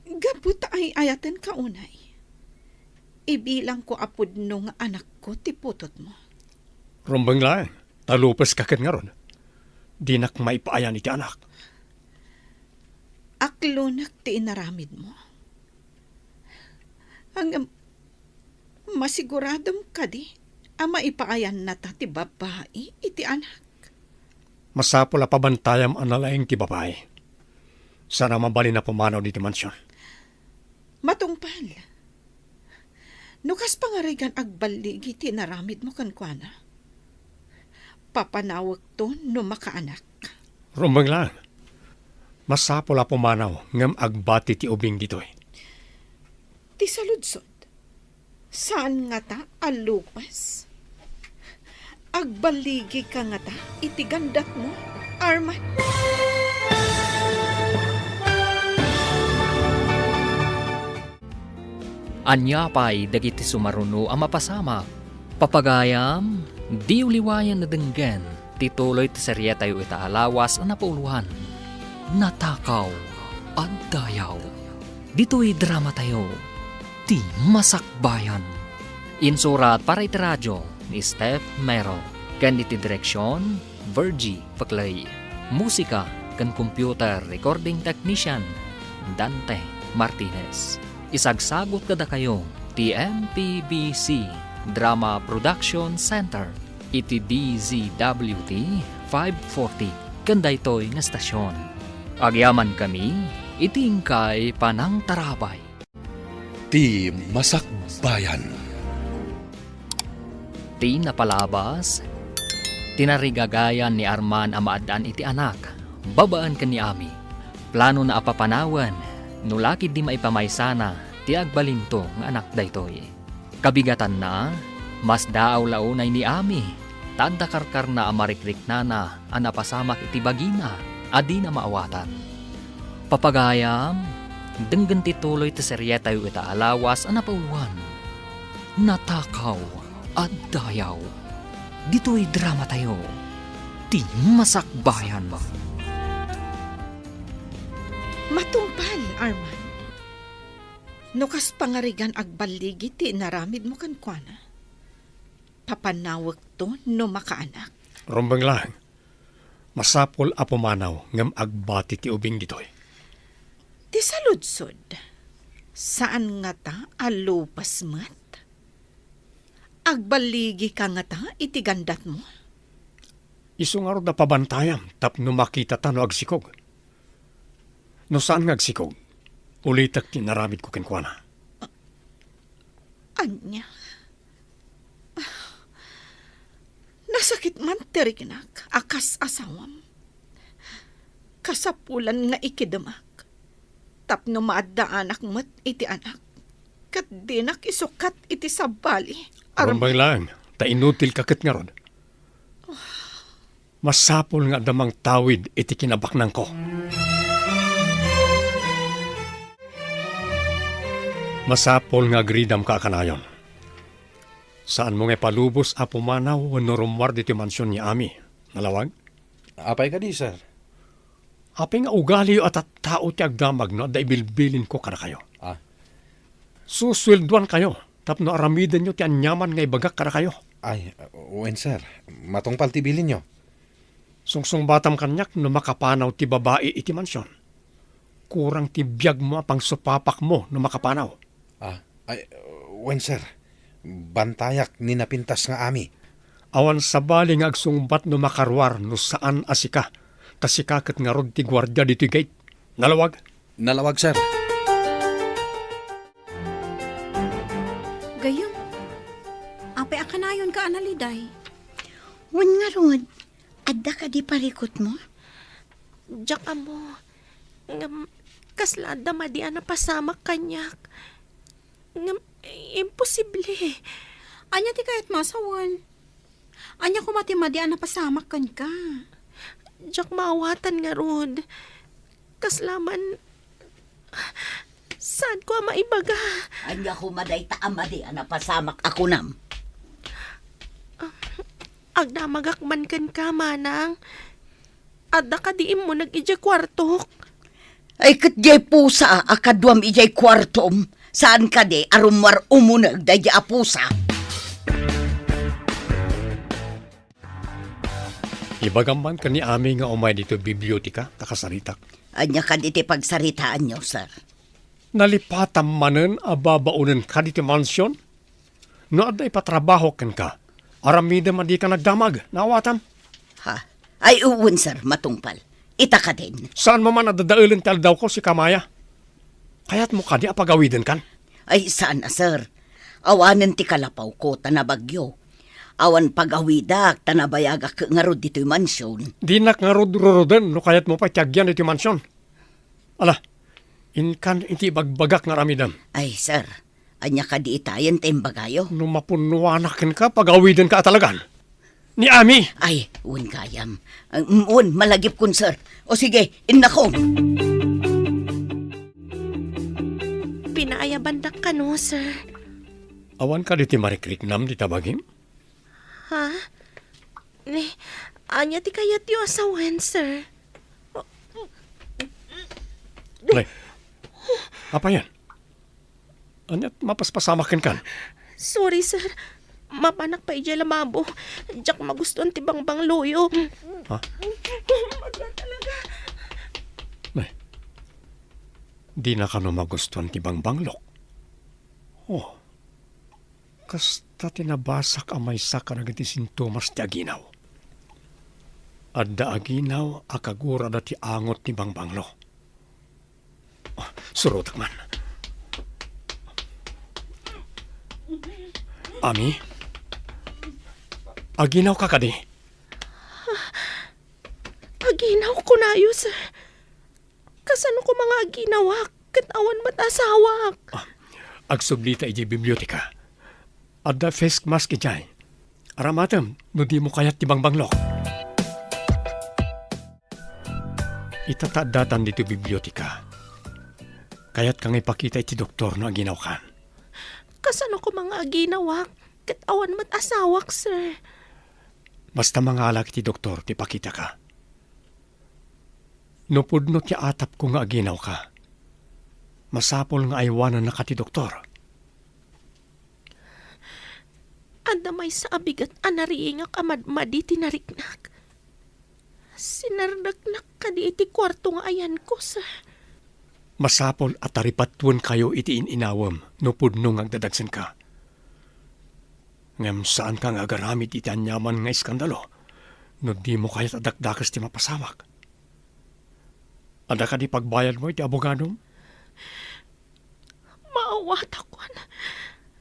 Gabut ay ayaten ka unay. Ibilang ko apod no nga anak ko ti putot mo. Rumbang lang. Talupas kakit nga ron. Di nak maipaayan iti anak. Aklunak ti inaramid mo. Hanggang masiguradom ka di, ama ipaayan na ta ti babae iti anak. Masapol na pabantayam ang nalaing ti babae. Sana mabali na pumanaw di ti mansyon. Matungpal. Nukas pangarigan agbaligi ti naramid mo kankwana. Papanawag to no makaanak. Rumbang lang. Masapol na pumanaw ngam agbati ti ubing ditoy. Ti saludsod. Saan nga ta alupas? Agbaligi ka nga ta iti gandat mo, Arman. Anya pa'y dagiti sumaruno ang mapasama. Papagayam, di uliwayan na denggen, tituloy ti serye tayo itaalawas ang napauluhan. Natakaw at dayaw. Dito'y drama tayo, ti masakbayan. Insurat para iti radyo ni Steph Mero. Kan iti direksyon, Virgie Paclay. Musika kan computer recording technician, Dante Martinez. Isagsagot kada kayo, TMPBC Drama Production Center, iti DZWT 540, kandaytoy nga stasyon. Agyaman kami, itingkay panang tarabay. Ti Masakbayan. Ti napalabas, tinarigagayan ni Arman ang maadaan iti anak, babaan ka ni Ami. Plano na apapanawan, nulakid di maipamaysana, ti agbalinto nga anak daytoy. Kabigatan na, mas daaw launay ni Ami, tadda karkar na amarikrik na ang napasamak iti bagina, adi na maawatan. Papagayam, denggan tituloy ti serye tayo itaalawas ang napauluan. Natakaw at dayaw. Dito'y drama tayo, ti masakbayan mo. Matungpal, Arman. Nukas pangarigan agbaligi ti naramid mo kankwana. Papanawag to no makaanak. Rumbang lang. Masapol a pumanaw ngam agbati ti ubing ditoy. Ti saludsod. Saan nga ta alupas mat? Agbaligi ka nga ta iti gandat mo. Isungarod na pabantayam tapno makita ta no agsikog. No saan nga agsikog? Ulitak tinaramid ko kenkwana. Anya? Nasakit man teriginak, akas asawam. Kasapulan nga ikidamak. Tapno maaddaanak mat iti anak. Kat dinak isukat iti sabali. Rumbang lang, ta inutil kakit nga rod. Masapol nga damang tawid iti kinabaknang ko. Masapol nga gridam ka kanayon. Saan mo nga palubos a pumanaw wenno rumwar dito mansyon ni Ami? Nalawag? Apay ka di, sir? Apay nga ugali at at tao ti agdamag no da ibilbilin ko kada kayo. Ah, Suswelduan kayo. Tapno aramiden nyo ti anyaman nga ibagak kada kayo. ay, wen, sir. Matungpal tibilin nyo. Sungsung batam kanyak no makapanaw ti babae iti mansyon. Kurang ti biyag mo pang supapak mo no makapanaw. Ah, ay, wen, sir. Bantayak ni napintas nga ami. Awan sabali nga agsungbat no makarwar no saan asika. Kasikakat nga rod ti gwardya dito gate. Nalawag? Nalawag, sir. Gayong, apay akanayon ka analiday. Wan nga rod, adda ka di parikot mo? Diyak amo. Ngam, kaslada madi ana pasamak kanyak. Ngam, imposible. Anya ti kayat masawan. Anya kumati-madi na pasamak kan ka. Diyak maawatan nga rod. Kaslaman, saan ko maibaga? Anya humaday taamadi, pasamak ako nam. Agdamagakman kan ka, manang. Adda ka diim mo nag-ija kwartok. Ay katjay pusa, akadwam ijay kwartom. Saan ka di, arumwar umunag da di apusa. Ibagamban ka ni Ami nga umay dito bibliotika, takasaritak. Anya ka di ti pagsaritaan nyo, sir. Nalipatam manen ababaunen ka dito mansyon? No aday patrabaho kan ka. Aramida man di ka nagdamag, nawatam. Ha? Ay uwan, sir, matungpal. Ita ka din. Saan mo man nadadailan tal daw ko si Kamaya? Kaya't mo ka di apagawiden kan? Ay sana, sir. Awanan ti kalapaw ko, tanabagyo. Awan pag-awidak, tanabayagak nga rod dito'y mansyon. Di nak nga rod-roden no kaya't mo pa tiyagyan iti mansyon. Ala, inkan iti bagbagak nga ramidam. Ay, sir, anya ka di itayan tembagayo. No mapunuanakin ka, pag-awiden ka talagan. Ni Ami! Ay, uwan kayam. Uwan, malagip kun, sir. O sige, innako. Pinaayabandak ka no, sir. Awan ka di ti marikritnam di tabagim? Ha? Ni, anya ti kayat yu asawen, sir. Lay, apa yan? Anyat mapaspasamakin kan? Sorry, sir. Mapanak pa ija lamabo. Diyak magustuhan ti bangbang loyo. Ha? Lay, di na ka no magustuhan ti bangbanglok. Oh, kasta tinabasak amay sa kanagiti sintomas ti aginaw. Adda aginaw akagura da ti angot ni bangbanglo. Oh, surutak man. Ami? Aginaw ka kadi? Aginaw ko na yu, sir. Kasano ko mga aginawak? Katawan matasawak. Agsublita iji bibliotika. Adda fesk mas kijay. Aramatem, no di mo kayat ti bangbanglok. Itatadatan dito bibliotika. Kaya't kang ipakita iti doktor no aginaw kan. Kasano ko mga aginawak? Katawan matasawak, sir. Basta mga alak ti doktor, ti pakita ka. No pudno ti atap ko nga aginaw ka. Masapol nga aywanan na ka ti doktor. Anda may sa abigat anariingak amadmadi tinariknak. Sinardagnak ka di iti kwarto nga ayan ko, sir. Masapol at taripatwan kayo iti inawam no pudno nga agdadagsan ka. Ngam saan ka nga agaramit iti anyaman nga iskandalo no di mo kaya't adakdakas ti mapasamak. Ada ka di pagbayad mo iti abogadom? Maawat ako na.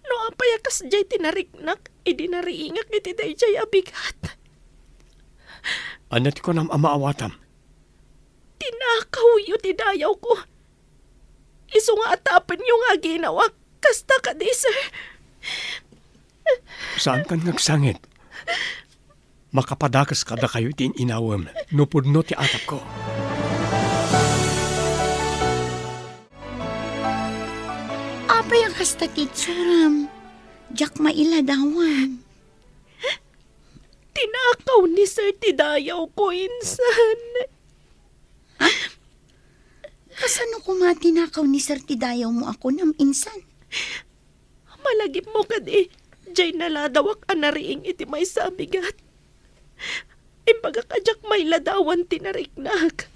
No apayakas jay tinariknak, idi nariingak iti day jay abigat. Anyat ko nam amaawatam. Tinakaw yu ti dayaw ko. Iso nga atapan yung nga ginawa. Kasta ka di, sir. Saan ka nagsangit? Makapadakas kada kayo iti inawam no pudno ti atap ko. Apay ang kasta kitsuram. Jak mailadawan. Tinakaw ni Sir Tidayaw ko, insan. Kasano ko matinakaw ni Sir Tidayaw mo ako ng insan? Malagip mo kadi, jay naladawak anariing iti may sabigat. Imbaga kajak may ladawan tinariknak.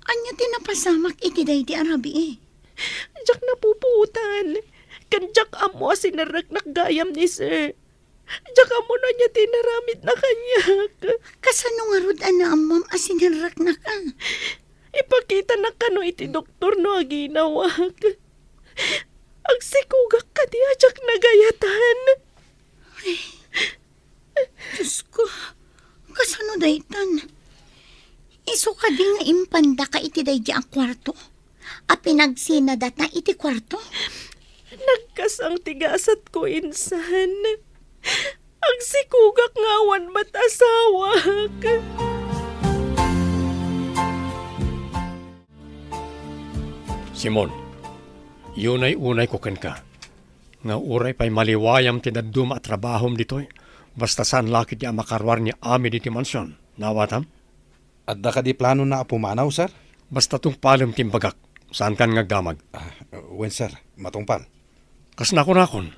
Anya tinapasamak iti day di arabi eh. Jak napuputan. Kanjak amo sinaragnak gayam ni Sir. Jak amo na niya tinaramid na kanyak. Kasano nga rod ana amam asinarrak na ka? Ipakita na kano iti doktor no aginawak. Ang sikugak ka di ajak nagayatan. Diyos ko, kasano daytan? Iso ka di nga impanda ka iti day di ang kwarto? A pinagsinada na iti kwarto? Nagkasang tigasat ko, insan. Ang sikugak ngawan ba't asawak? Simon, yun ay unay ko ken ka. Nga uray pa'y maliwayam tinadum at trabahom dito'y. Basta saan lakit niya makarwar ni Ami diti mansyon. Nawatam? At da ka di plano na pumanaw, sir? Basta tung palem timbagak. Saan kan nga gamag? Wen, sir, matungpal. Kas nakon,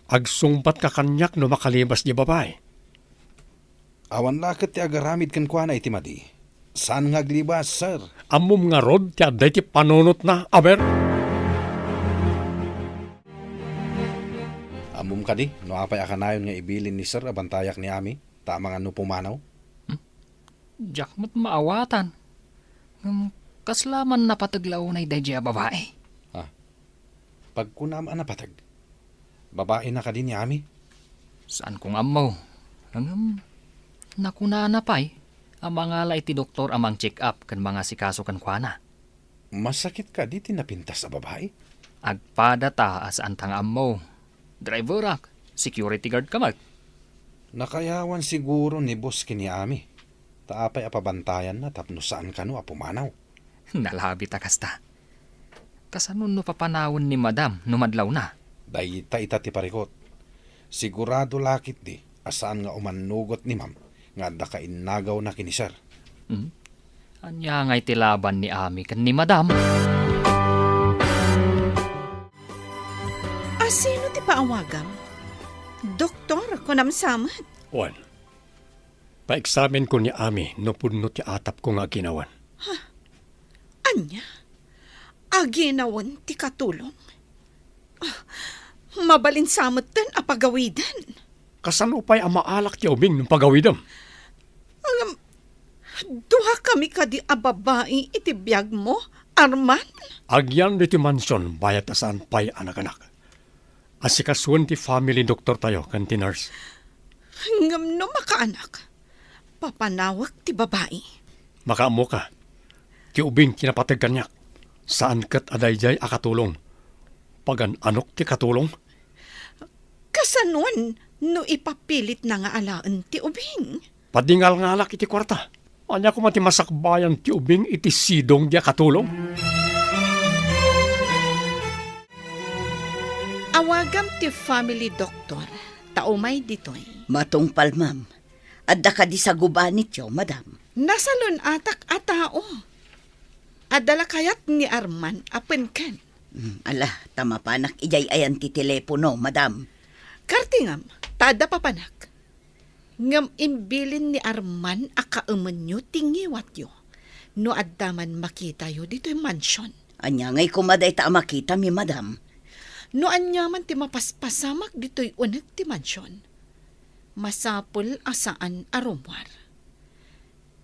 agsungbat ka kanyak no makalibas di babae. Awan lakit ti agaramid kan kwa na iti madi. Saan nga glibas, sir? Amom nga rod ti aday ti panunot na, aber? Amum ka di, no apay akanayon nga ibilin ni sir abantayak ni Ami. Tama nga no pumanaw. Jak mo't maawatan. Kaslaman na pataglaw na idadya babae. Pag kunaman na patag, babae na ka din ni Ami. Saan kong amaw? Nakuna na pa'y. Ang mga la iti doktor amang check-up kan mga sikaso kan kuana. Masakit ka di tinapintas sa babae? Agpadata as antang amaw. Driver ak, security guard ka mag. Nakayawan siguro ni boss kini Ami. Taapay apabantayan na tapno saan ka no apumanaw. Nalabi ta kasta. Kasanun no papanawon ni madam no madlaw na. Dayta ita ti parikot. Sigurado lakit di asaan nga umanugot ni ma'am nga da ka innagaw na kini sir. Anya nga'y tilaban ni Ami kan ni madam. Sino ti paawagam? Doktor, kunamsamat. Wan. Pa-examine ko ni Ami no pudno ti atap ko nga ginawan. Anya? Aginawan ti katulong. Mabalinsamot den apagawidan. Kasano pa'y amaalak ti ubing ng pagawidam? Duha kami kadi a babae iti biyag mo, Arman? Agyan diti mansyon bayat asaan pa'y anak-anak. Asikasuan ti family doktor tayo kan ti nurse. Ngam no makaanak. Papanawak ti babae. Makaamo ka. Ti ubing kinapatag kanyak. Saan kat adayjay akatulong? Pagan anok ti katulong? Kasanuan no ipapilit na nga alaan ti ubing. Padingal nga alak iti kwarta. Anya ko mati masakbayan ti ubing iti sidong dia katulong. Awagam ti family doctor. Taumay ditoy. Matungpal, ma'am. Adda ka di sa gubanit yo, madam. Nasalon atak a tao. Adala kayat ni Arman apen ken. Ala, tama panak ijay ayan ti telepono, madam. Kartingam, tada papanak. Ngam imbilin ni Arman akauman nyo tingiwat yo. No addaman makita yo dito'y mansyon. Anya ngay kumaday ta makita mi, madam. No anyaman ti mapaspasamak dito'y unag ti mansyon. Masapul asaan arumwar.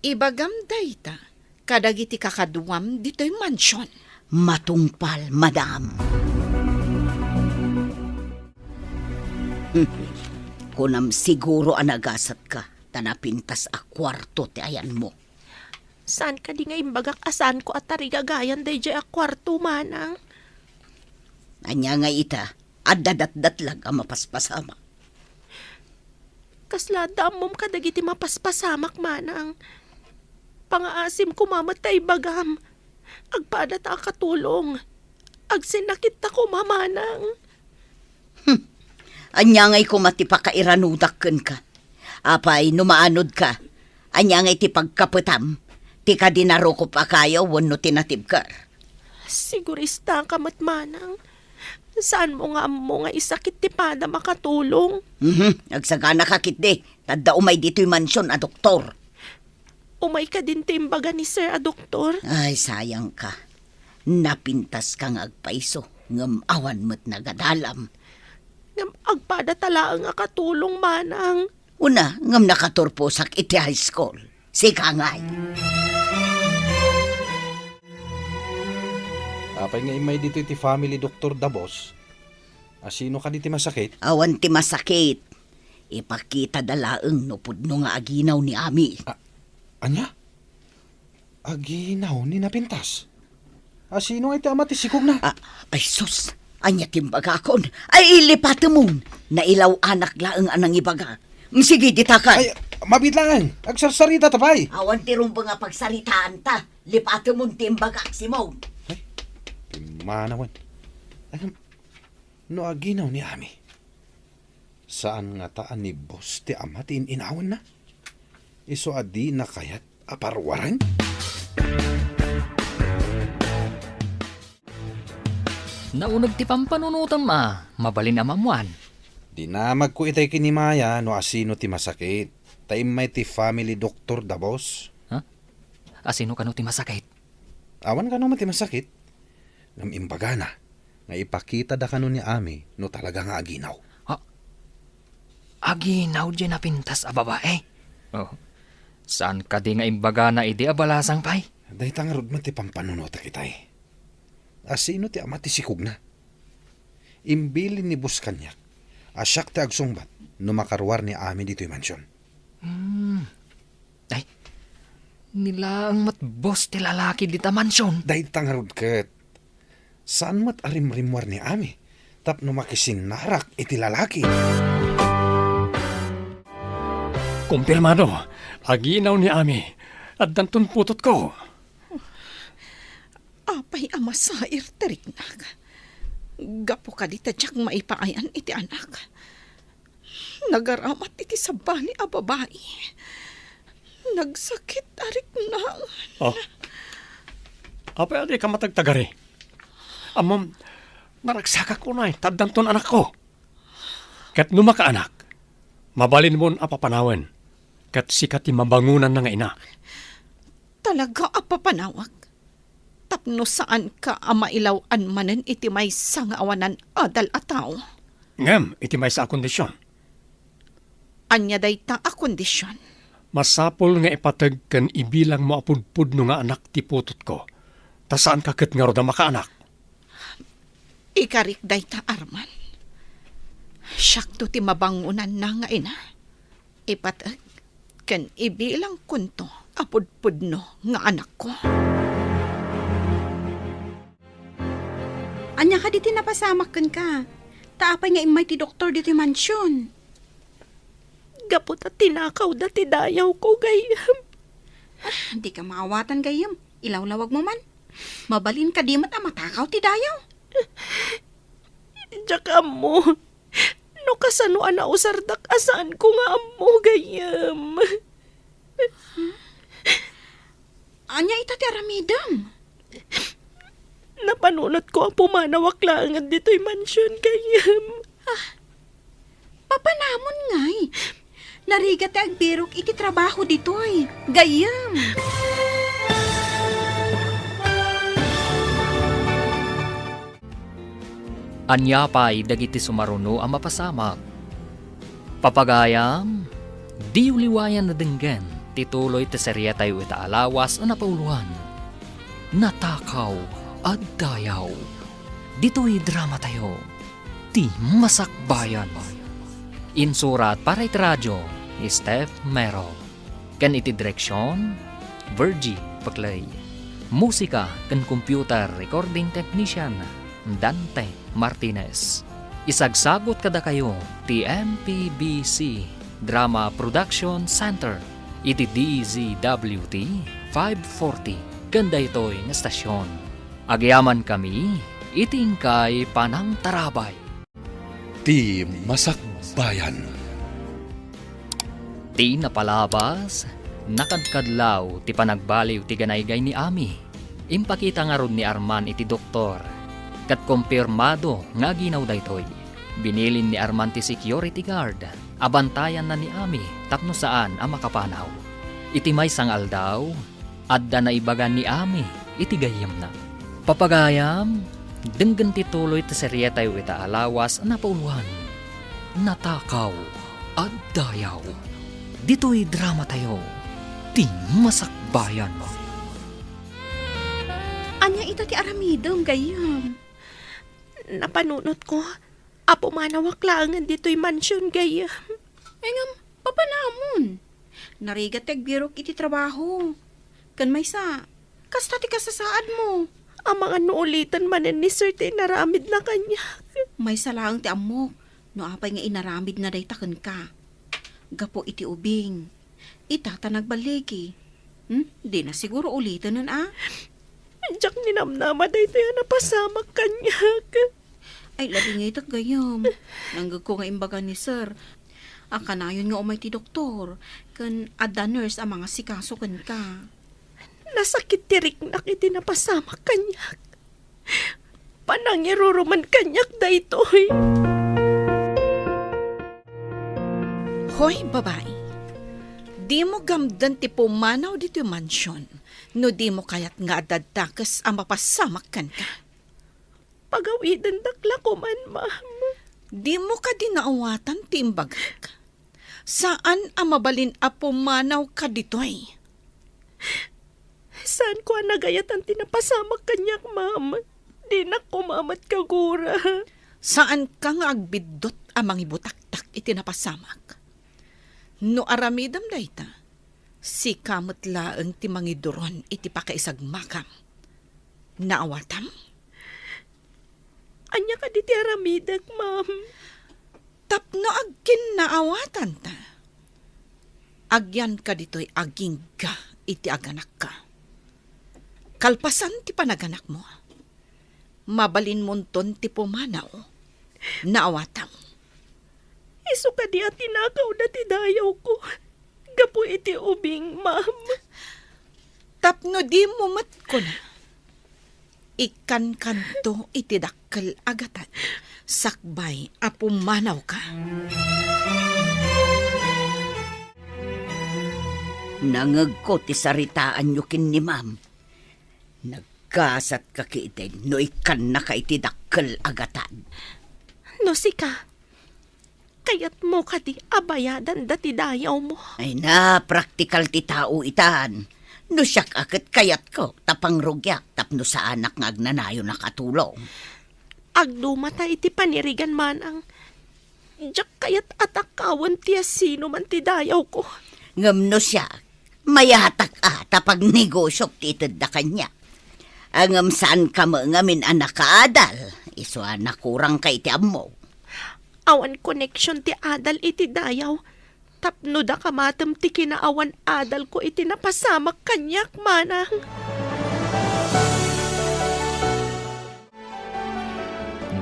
Ibagam dayta, kadagiti kakaduam dito'y mansyon. Matungpal, madam. Kunam siguro anagasat ka, tanapintas a kwarto ti ayan mo. Saan ka di nga imbagak asan ko at tarigagayan day jay a kwarto manang? Anya nga ita, addadat-dat lag ang mapaspasama. Kasla damom kadagiti mapaspasamak manang. Pangaasim ko mamatay bagam. Agpada ta katulong. Agsinakit ta ko mamanang. Anya ngay kumati pa kairanudakken ka. Apay, numaanod ka. Anya ngay ti pagkaputam. Ti ka dinaro ko pa kayo, wano tinatibkar. Sigurista ka matmanang. Saan mo nga isakit ti pada makatulong? Agsagana ka kitde. Tadda umay dito'y mansyon a doktor. Umay ka din timbaga ni Sir a doktor. Ay, sayang ka. Napintas kang agpaiso. Ngam awan mo't nagadalam. Ngam agpada talaang akatulong manang. Una, ngam nakaturposak iti high school. Sika ngay. Apay nga imay dito iti family Dr. Dabos. Asino ka diti masakit? Awan ti masakit. Ipakita dalaeng no pudno nga aginaw ni Ami. Anya? Aginaw ni napintas. Asino nga iti ama ti sikog na? Ay sus, anya timbaga kon. Ay ilipat mo. Nailaw anak laeng anang ibaga. Sige, ditakan. Ay, mabitlangan. Agsarsarita tapay. Awan ti rumbo nga pagsaritaan ta. Lipat mo timbaga, Simon. Manawan. Alam, no aginaw ni Ami. Saan nga taan ni boss ti ama ti inawan na? Iso adi na kayat aparwaran? Naunag ti pampanunutan mabalin amamuan. Dinamag ko itay kinimaya no asino ti masakit. Taim may ti family Dr. Dabos. Asino kano ti masakit? Awan ka naman ti masakit. Ngam imbaga na, nga ipakita da kano ni Ami no talaga nga aginaw. Aginaw di napintas a babae. Saan ka di nga imbaga na idi abalasang pay? Day tangarod man ti pampanunota kitay. Asino ti ama ti sikog na. Imbilin ni bus kanyak, asyak ti agsungbat no makarwar ni Ami dito'y mansyon. Ay, nilaang matbos ti lalaki di ta mansyon. Day tangarod ket. Saan mat arimrimwar ni Ami? Tapno makisinarak iti lalaki. Kumpirmado, aginaw ni Ami at dantun putot ko. Apay amasair teriknag. Gapo ka di tadyak maipaayan iti anak. Nagaramat iti sabali a babae. Nagsakit arik na. Apay adi ka matagtagari. Amam, naragsaka ko na taddanton anak ko. Kat numaka anak, mabalin mon apapanawan. Kat sikat ti mabangunan na nga ina. Talaga apapanawag. Tapno saan ka amailawan manen iti may sangawanan adal ataw. Ngam, iti may sa kondisyon. Anya day ta a kondisyon. Masapol nga ipatag kan ibilang mo apudpud no nga anak ti putot ko. Ta saan ka ket nga roda makaanak? Ikarik day ta Arman. Syakto ti mabangunan na nga ina. Ipatag kan ibilang kunto apudpud no nga anak ko. Anya ka diti napasamak ka. Taapay nga imay ti doktor diti mansyon. Gapot at tinakaw dati dayaw ko gayam. Di ka maawatan gayam. Ilawlawag mo man. Mabalin ka di mat matakaw ti dayaw. Diyak mo. No kasanuan na usardak asaan ko nga mo gayam. Anya ita ti aramidam. Napanunot ko ang pumanawak lang at dito'y mansyon gayam. Papanamon ngay. Narigat ti agbirok iti trabaho ditoy. Gayam. Anya pa'y dagiti sumaruno ang mapasamak. Papagayam, di uliwayan na denggan, tituloy ti serya tayo itaalawas ang napauluan. Natakaw at dayaw. Dito'y drama tayo, ti masakbayan. Insurat para iti radyo, Steph Mero. Kan iti direksyon, Virgie Paclay. Musika kan computer recording technician, Dante Martinez. Isagsagot kada kayo ti MPBC Drama Production Center iti DZWT 540 ganda ito'y nga stasyon. Agyaman kami iting kay Panang Tarabay. Ti Masakbayan. Ti napalabas, nakadkadlaw ti panagbaliw ti ganaygay ni Ami. Impakita nga rod ni Arman iti doktor. Kat kumpirmado nga ginaw daytoy. Binilin ni Arman ti security guard. Abantayan na ni Ami tapno saan ang makapanaw. Iti may sangal daw, adda na ibagan ni Ami iti gayam na. Papagayam, denggan ti tuloy ti seryetay wita alawas na pauluhan. Natakaw at dayaw. Dito'y drama tayo. Ti Masakbayan. Anya ita ti aramidong gayam. Napanunot ko, apo manawak laangan dito'y mansyon gayam. Ngam, papanamon. Narigat tagbirok iti trabaho. Kan may sa, kasta ti kasasaad mo. Ang mga nuulitan manen ni Sir ti naramid na kanya. May salaang ti amok, no apay nga inaramid na day taken ka. Gapo iti ubing. Itata nagbaligi. Di na siguro ulitan nun Diyak ninamnama day tayo napasamak kanya. Ay, labi nga itak gayam. Nanggag ko nga imbaga ni Sir. Akanayon nga umay ti doktor. Kan adda nurse ang mga sikaso kan ka. Nasakit tirik na iti napasamak kanyak. Panangiruruman kanyak daytoy. Hoy, babae. Di mo gamdan ti pumanaw dito yung mansyon. No di mo kayat nga adaddakas ang mapasamak kan ka. Pagawidan dakla ko man, ma'am. Di mo ka dinaawatan ti imbagak. Saan ang mabalin a pumanaw ka ditoy? Saan ko nagayat ang tinapasamak kanyak, ma'am? Di na kumamat kagura. Saan ka nga agbidot ang mangibutaktak iti napasamak? No aramidam dayta, si kamot laeng ti mangiduron iti pakaisagmakam. Naawatam? Anya ka di ti aramidak, ma'am. Tapno agkin naawatan ta. Agyan ka dito'y aging ka iti aganak ka. Kalpasan ti panaganak mo. Mabalin monton ti pumanaw. Naawatam. Iso ka di at tinakaw na ti dayaw ko. Gapo iti ubing, ma'am. Tapno di mo mat ko na. Ikan kanto iti dakkel agatan. Sakbay a pumanaw ka. Nangag ko ti saritaan nyo kin ni ma'am. Nagkasat ka kitin, no ikan na ka iti dakkel agatan. No sika, kayat mo ka di abayadan dati dayaw mo. Ay na, praktikal ti tao itan. No siyak akit kayat ko, tapang rugyak, tapno sa anak nga agnanayo nakatulong. Agdumata iti panirigan manang. Diyak kayat atakawan tiya sino man ti dayaw ko. Ngam no siya, mayatak tapag negosyok ti itad da kanya. Angam saan ka mo ngamin anak kaadal, iso anak kurang kay ti amo. Awan connection ti adal iti dayaw. Tapno da kamatam ti kinaawan adal ko iti napasamak kanyak manang.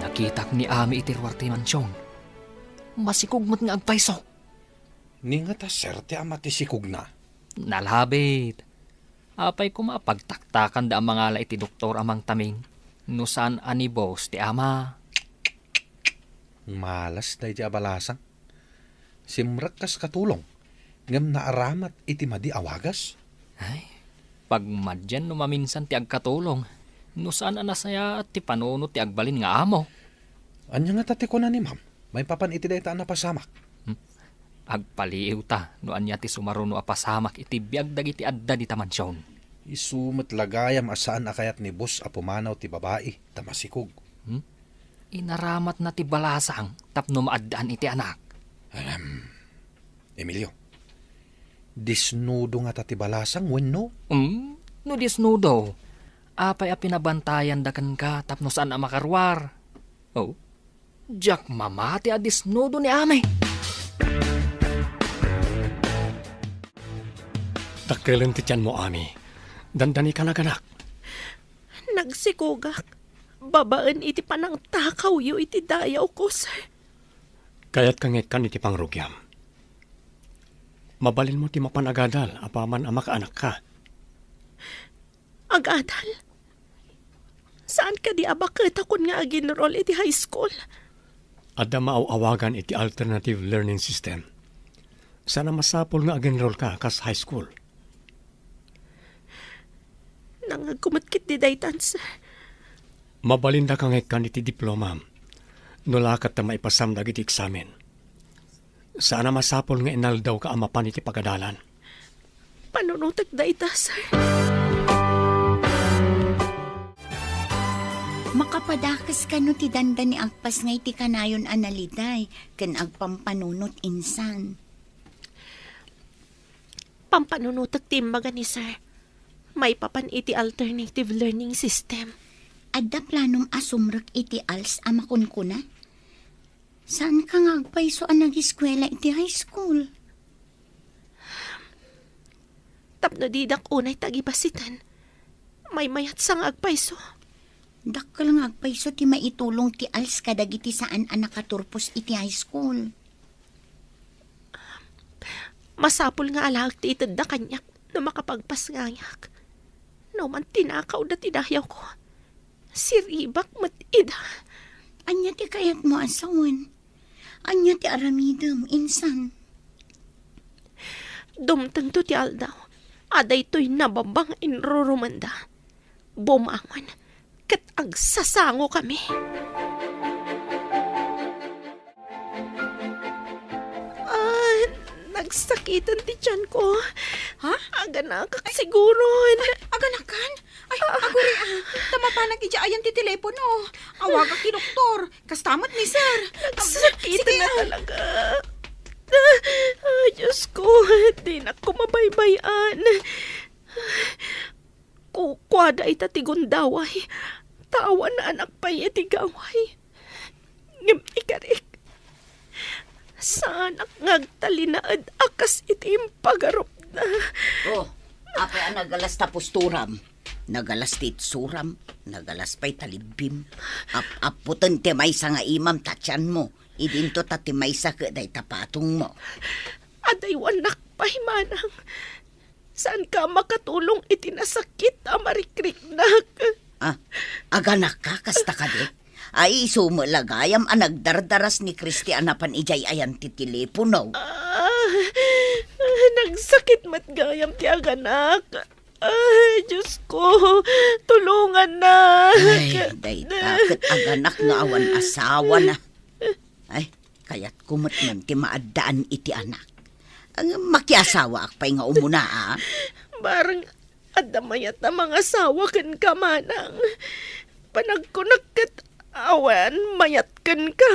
Nakitak ni Ami iti ruwar ti mansyong. Masikugmat nga agpaiso. Ni nga ta sir ti ama ti sikog na. Nalhabit. Apay ko mapagtaktakan da ang mga la iti doktor amang taming. No saan anibos ti ama. Malas day ti abalasang. Simrak kas katulong. Ngam naaramat iti madi awagas. Ay, pagmadyan no maminsan ti agkatulong. No saan anasaya at ti panunot ti agbalin nga amo. Anya nga tati ko na ni ma'am. May papan iti day ta napasamak. Agpaliiw ta no anya ti sumaruno apasamak iti biag dagiti adda di tamansyon. Isumat lagayam asaan akayat ni boss a pumanaw ti babae tamasikog. Inaramat na ti balasang tapno maaddaan iti anak. Emilio, disnudo nga ta ti balasang wenno? No disnudo. Apay a pinabantayan da kan ka tapno saan a makarwar. Oh, Jack mamati a disnudo ni Ami. Takrilan ti tiyan mo, Ami. Dandani ka naganak. Nagsikugak. Babaan iti panang takaw yu iti dayaw ko, sir. Kaya't kangit kan iti pangrugyam. Mabalin mo ti mapanagadal, apaman ama ka anak ka. Agadal? Saan ka di abakit akon nga aginroll iti high school? Adda maawagan iti alternative learning system. Sana masapol nga agenrol ka kas high school. Nangagkumatkit di daytan, sir. Mabalinda ka kan iti diploma. Nulakat na maipasam na iti eksamen. Sana masapol nga inaldaw ka amapan iti pagadalan. Panunutak dayta, sir. Makapadakas ka no ti danda ni agpas nga iti kanayon analiday, ken agpampanunot insan. Pampanunutak timbaga ni sir. May papan iti alternative learning system. Adda planom asumrek iti als amakunkuna? Saan ka nga agpaiso ang nag-eskwela iti high school? Tapno didak unay tagibasitan. May mayat sang agpaiso. Dakkel nga agpaiso ti maitulong ti als kadagiti saan ang nakaturpos iti high school. Masapul nga alag ti itad da kanyak na makapagpas ngayak. No man tinakaw da tinayaw ko. Siribak matida. Anya ti kayat mo asawan? Anya ti aramidem, insan? Dumtang to ti aldaw. Aday to'y nababang inrurumanda. Bumangon. Kat agsasango kami. Nagsakitan ti tiyan ko. Ha? Aganakak siguron. Aganakan? Ay, aguri tamapanag iti ayan ti telepono. Awaga ki doktor. Kastamot ni sir. Nagsakitan na talaga. Ay, Diyos ko. Di na ko mabaybayan. Kukwada itatigundaway. Tawa na anak pa itigaway. Ngim ikarik. Saan ang ngagtalinaad akas itim pagarup na. Oh, apay ang nagalas tapos turam. Nagalas tit suram. Nagalas pa'y talibim. Aputan ti may sa nga imam tatyan mo. Idinto tati may sa kaday tapatong mo. Aday wanak pa'y manang. Saan ka makatulong itinasakit amarikrik-nak? Aganak ka, kasta ka di? Ay, sumalagayam ang nagdardaras ni Kristianapan ijay ayan ti telepono. Nagsakit matgayam ti aganak. Ay, Diyos ko, tulungan na. Ay, day takot aganak nga awan asawa na. Ay, kaya't kumot man ti maadaan iti anak. Ang makiasawa akpay nga umuna, Barang adamayat na mga asawa kan kamanang. Panagkunakat awan, mayat kan ka.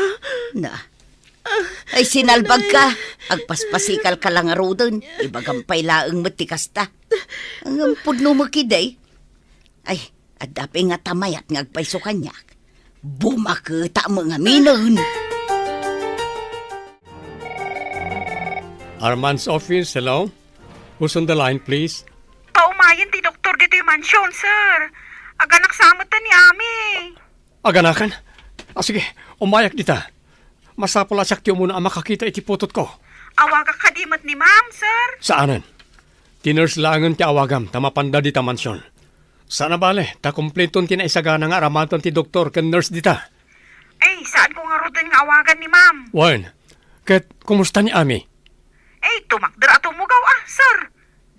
Na. Ay, sinalbag ka. Agpaspasikal ka lang arudan. Ibagampay laang matikasta. Ang pudno mo kiday. Ay, adapi nga tamayat nga agpaiso kanyak. Bumakita mga minon. Armand's office, hello? Who's on the line, please? Paumayan ti doktor dito yung mansyon, sir. Aganak samot ta ni Ami. Aganakan? Sige, umayak dita. Masapula sakti mo na ang makakita iti putot ko. Awaga kadimat ni ma'am, sir. Saanan? Tiners langan ti awagam, tamapanda dita mansyon. Sana bale, ta kumpleton tinaisagana nga aramatan ti doktor ken nurse dita. Eh, saan ko nga rutin nga awagan ni ma'am? Wan, ket kumusta ni Ami? Eh, tumakder at umugaw sir.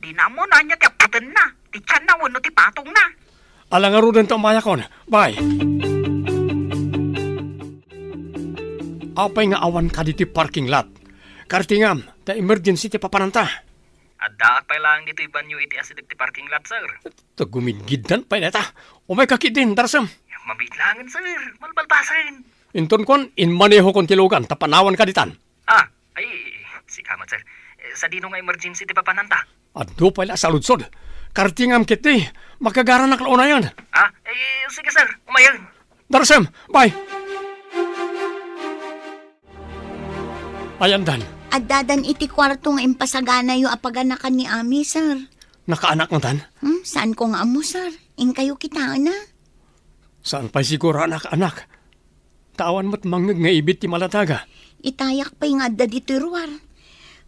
Di na mo na niya ti aputan na. Ti tiyan na wano ti patong na. Alang arudan to umayakon. Bye! Apay nga awan ka diti parking lot. Kartingam, ta emergency ti papananta. Adda pa lang dito ibanyo iti asidek ti parking lot, sir. Ta gumidgidan pa neta. Umay kakidin, darsam. Mabitlangan, sir. Malbalbasan. Inton kon, inmaneho kon tilugan, tapanawan ka ditan. Ay, si kamat, sir. Sa dino nga emergency ti papananta. Addo pala sa lutsod. Kartingam kiti, makagara na klauna yan. Sige, sir. Umayan. Darsam, bye! Ayandan, Adadan iti kwarto nga impasagana yu apaganakan ni Ami, sir. nakaanak mo tan? Saan ko nga amo, sir? Kayo kita na. Saan pa siguro anak-anak? Tawan mo't mangag nga ibit ti malataga. Itayak pa'y nga da dito ruwar.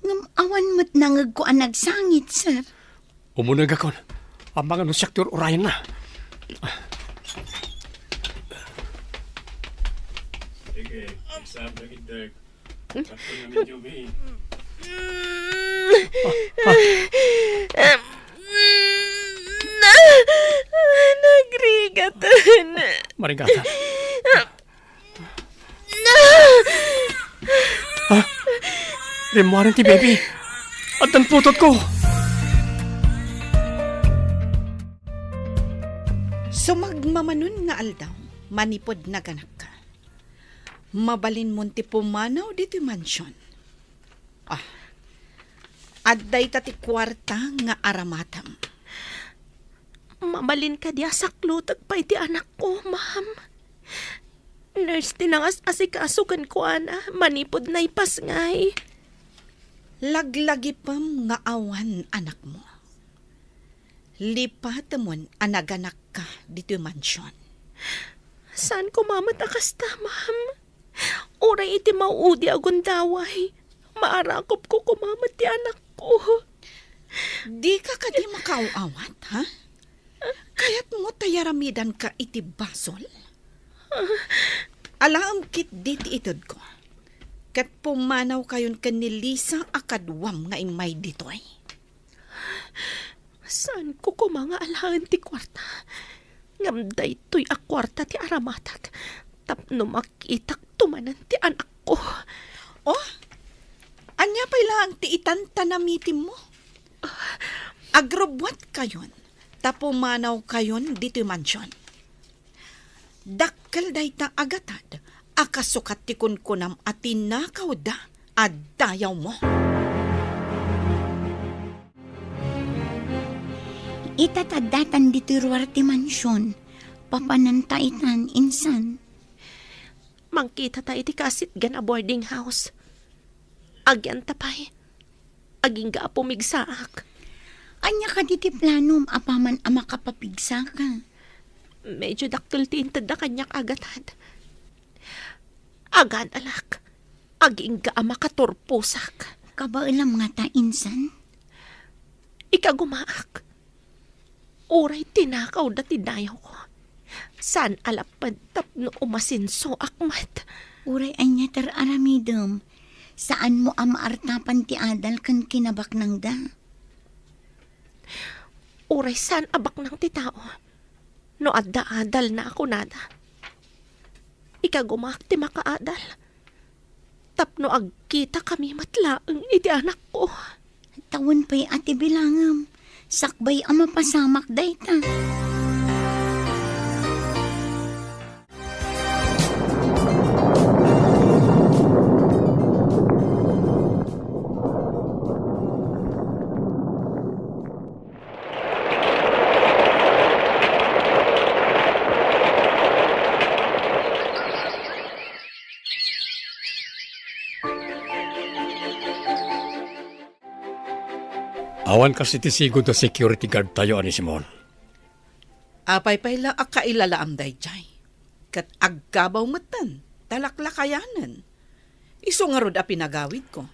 Ngam awan mo't nangag ko ang nagsangit, sir. Umunag ako. Ang mga nung sektor urayan na. Sige, exam na idag. Ako na medyo may. Nagrigatan. Marigata. Rimuaran ti baby. At ang putot ko. Sumagmamanon nga aldaw, manipod na ganak ka. Mabalin mo ti pumanaw dito mansyon. Adday ta ti kwarta nga aramatam. Mamalin ka diya saklutag pa iti anak ko, ma'am. Nurse tinangas asikasukan ko, ana. Manipod na ipas ngay. Laglagi pam nga awan anak mo. Lipatamon anaganak ka dito mansyon. Saan ko mamatakas ta, ma'am? Uray iti mauudi agundaway. Maarakop ko kumamat ti anak ko. Di ka kadi makauawat, ha? Kaya't mo tayaramidan ka iti basol? Alam kit diti itod ko. Kat pumanaw kayon ka ni Lisa akadwam nga imay ditoy. Saan ko mga alahan ti kwarta? Ngamday to'y akwarta ti aramatak. Tapno makitak tumanan ti anak ko. Anya pa lang ti itantanamitin mo. Agrobwat kayon. Tapumanaw kayon dito mansyon. Dakkel day ta agatad. Akasukat ti kunkunam at tinakaw da. Adayaw mo. Itatadatan dito ruwar ti mansyon. Papanantaitan insan. Mangkita tayo iti kasit gan a boarding house. Agyan tapay. Aging ga pumigsaak. Anya ka diti planom apaman ama kapapigsa ka. Medyo daktul ti intad na kanyak agatad. Agan alak. Aging ga makaturpusak. Kabailam nga ta insan. Ikagumaak. Uray tinakaw na tinayaw ko. San alapad tapno umasinso akmat. Uray anya tar aramidom. Saan mo amaartapan ti adal kan kinabak nang da? Uray san abak ng titao. No adda-adal na ako nada. Ikagumak ti makaadal. Tapno agkita kami matlaang iti anak ko. Tawon pa'y ati bilangam. Sakbay ama pasamak dayta. Awan kasi ti sigod to security guard tayo ani Simon. Apay payla akailalaam day jay. Kat aggabaw matan, talaklakayanan. Iso nga rod a pinagawid ko.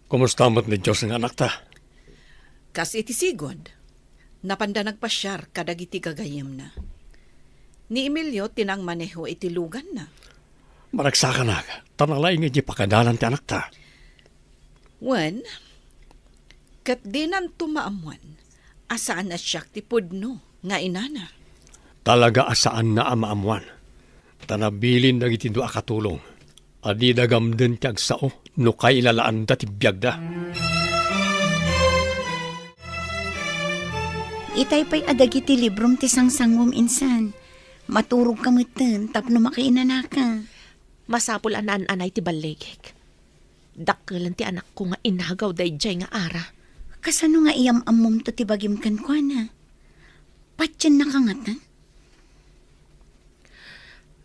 Kumusta mo't ni Diyos ng anak ta? Kas iti sigod, napanda nagpasyar kadagiti gagayem na. Ni Emilio tinang maneho iti lugan na. Maragsaka na, tanalay nga di pakadalan ti anak ta. Wen, kat dinan tumaamuan, asaan na siya ti pudno nga inana. Talaga asaan na amaamuan. Tanabilin na itindo akatulong. Adi dagam din ti agsao, no kay ilalaan da ti biyagda. Itay pa'y adagi ti librom ti sangsangwom insan. Maturog kamutan tapno makainana ka. Masapul anay ti baligik. Dakkelan ti anak ko nga inagaw dayjay nga ara. Kasano nga iyam amom to ti bagim kan kwa na? Patyan na kangatan?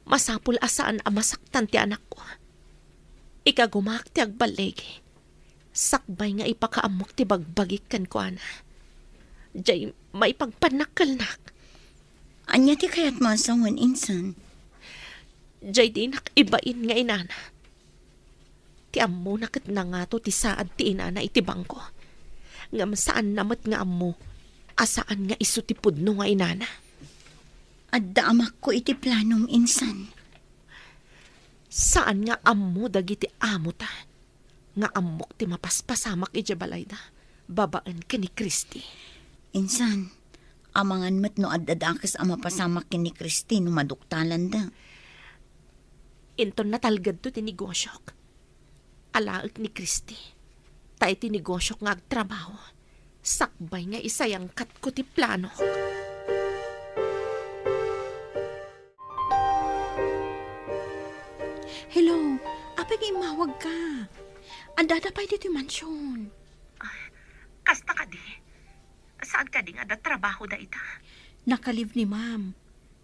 Masapul asaan amasaktan ti anak ko. Ikagumak ti agbaligi. Sakbay nga ipakaamok ti bagbagik kan kwa na. Jay, may pagpanakkalnak. Anya ti kayat masangon insan. Jay di nak ibain nga inana. Ti ammo nakat na nga to ti saad ti ina na iti bangko. Ngam saan namat nga ammo, asaan nga iso ti pudno nga inana. Adda amak ko iti planong insan. Saan nga ammo dagiti amo ta? Nga ammok ti mapaspasamak iti balayda. Babaan ka ni Christy. Insan, amangan met no addadakas ang mapasamak ni Christy no maduktalan da. Inton natalgad to tinigosyok. Alaag ni Christy. Tayo tinigosyok nga agtrabaho. Sakbay nga isayang kat ko ti plano. Hello, apay imawag ka. Andada pa dito yung mansyon. Kasta ka di. Saan ka di nga da trabaho da ita? Nakalive ni ma'am.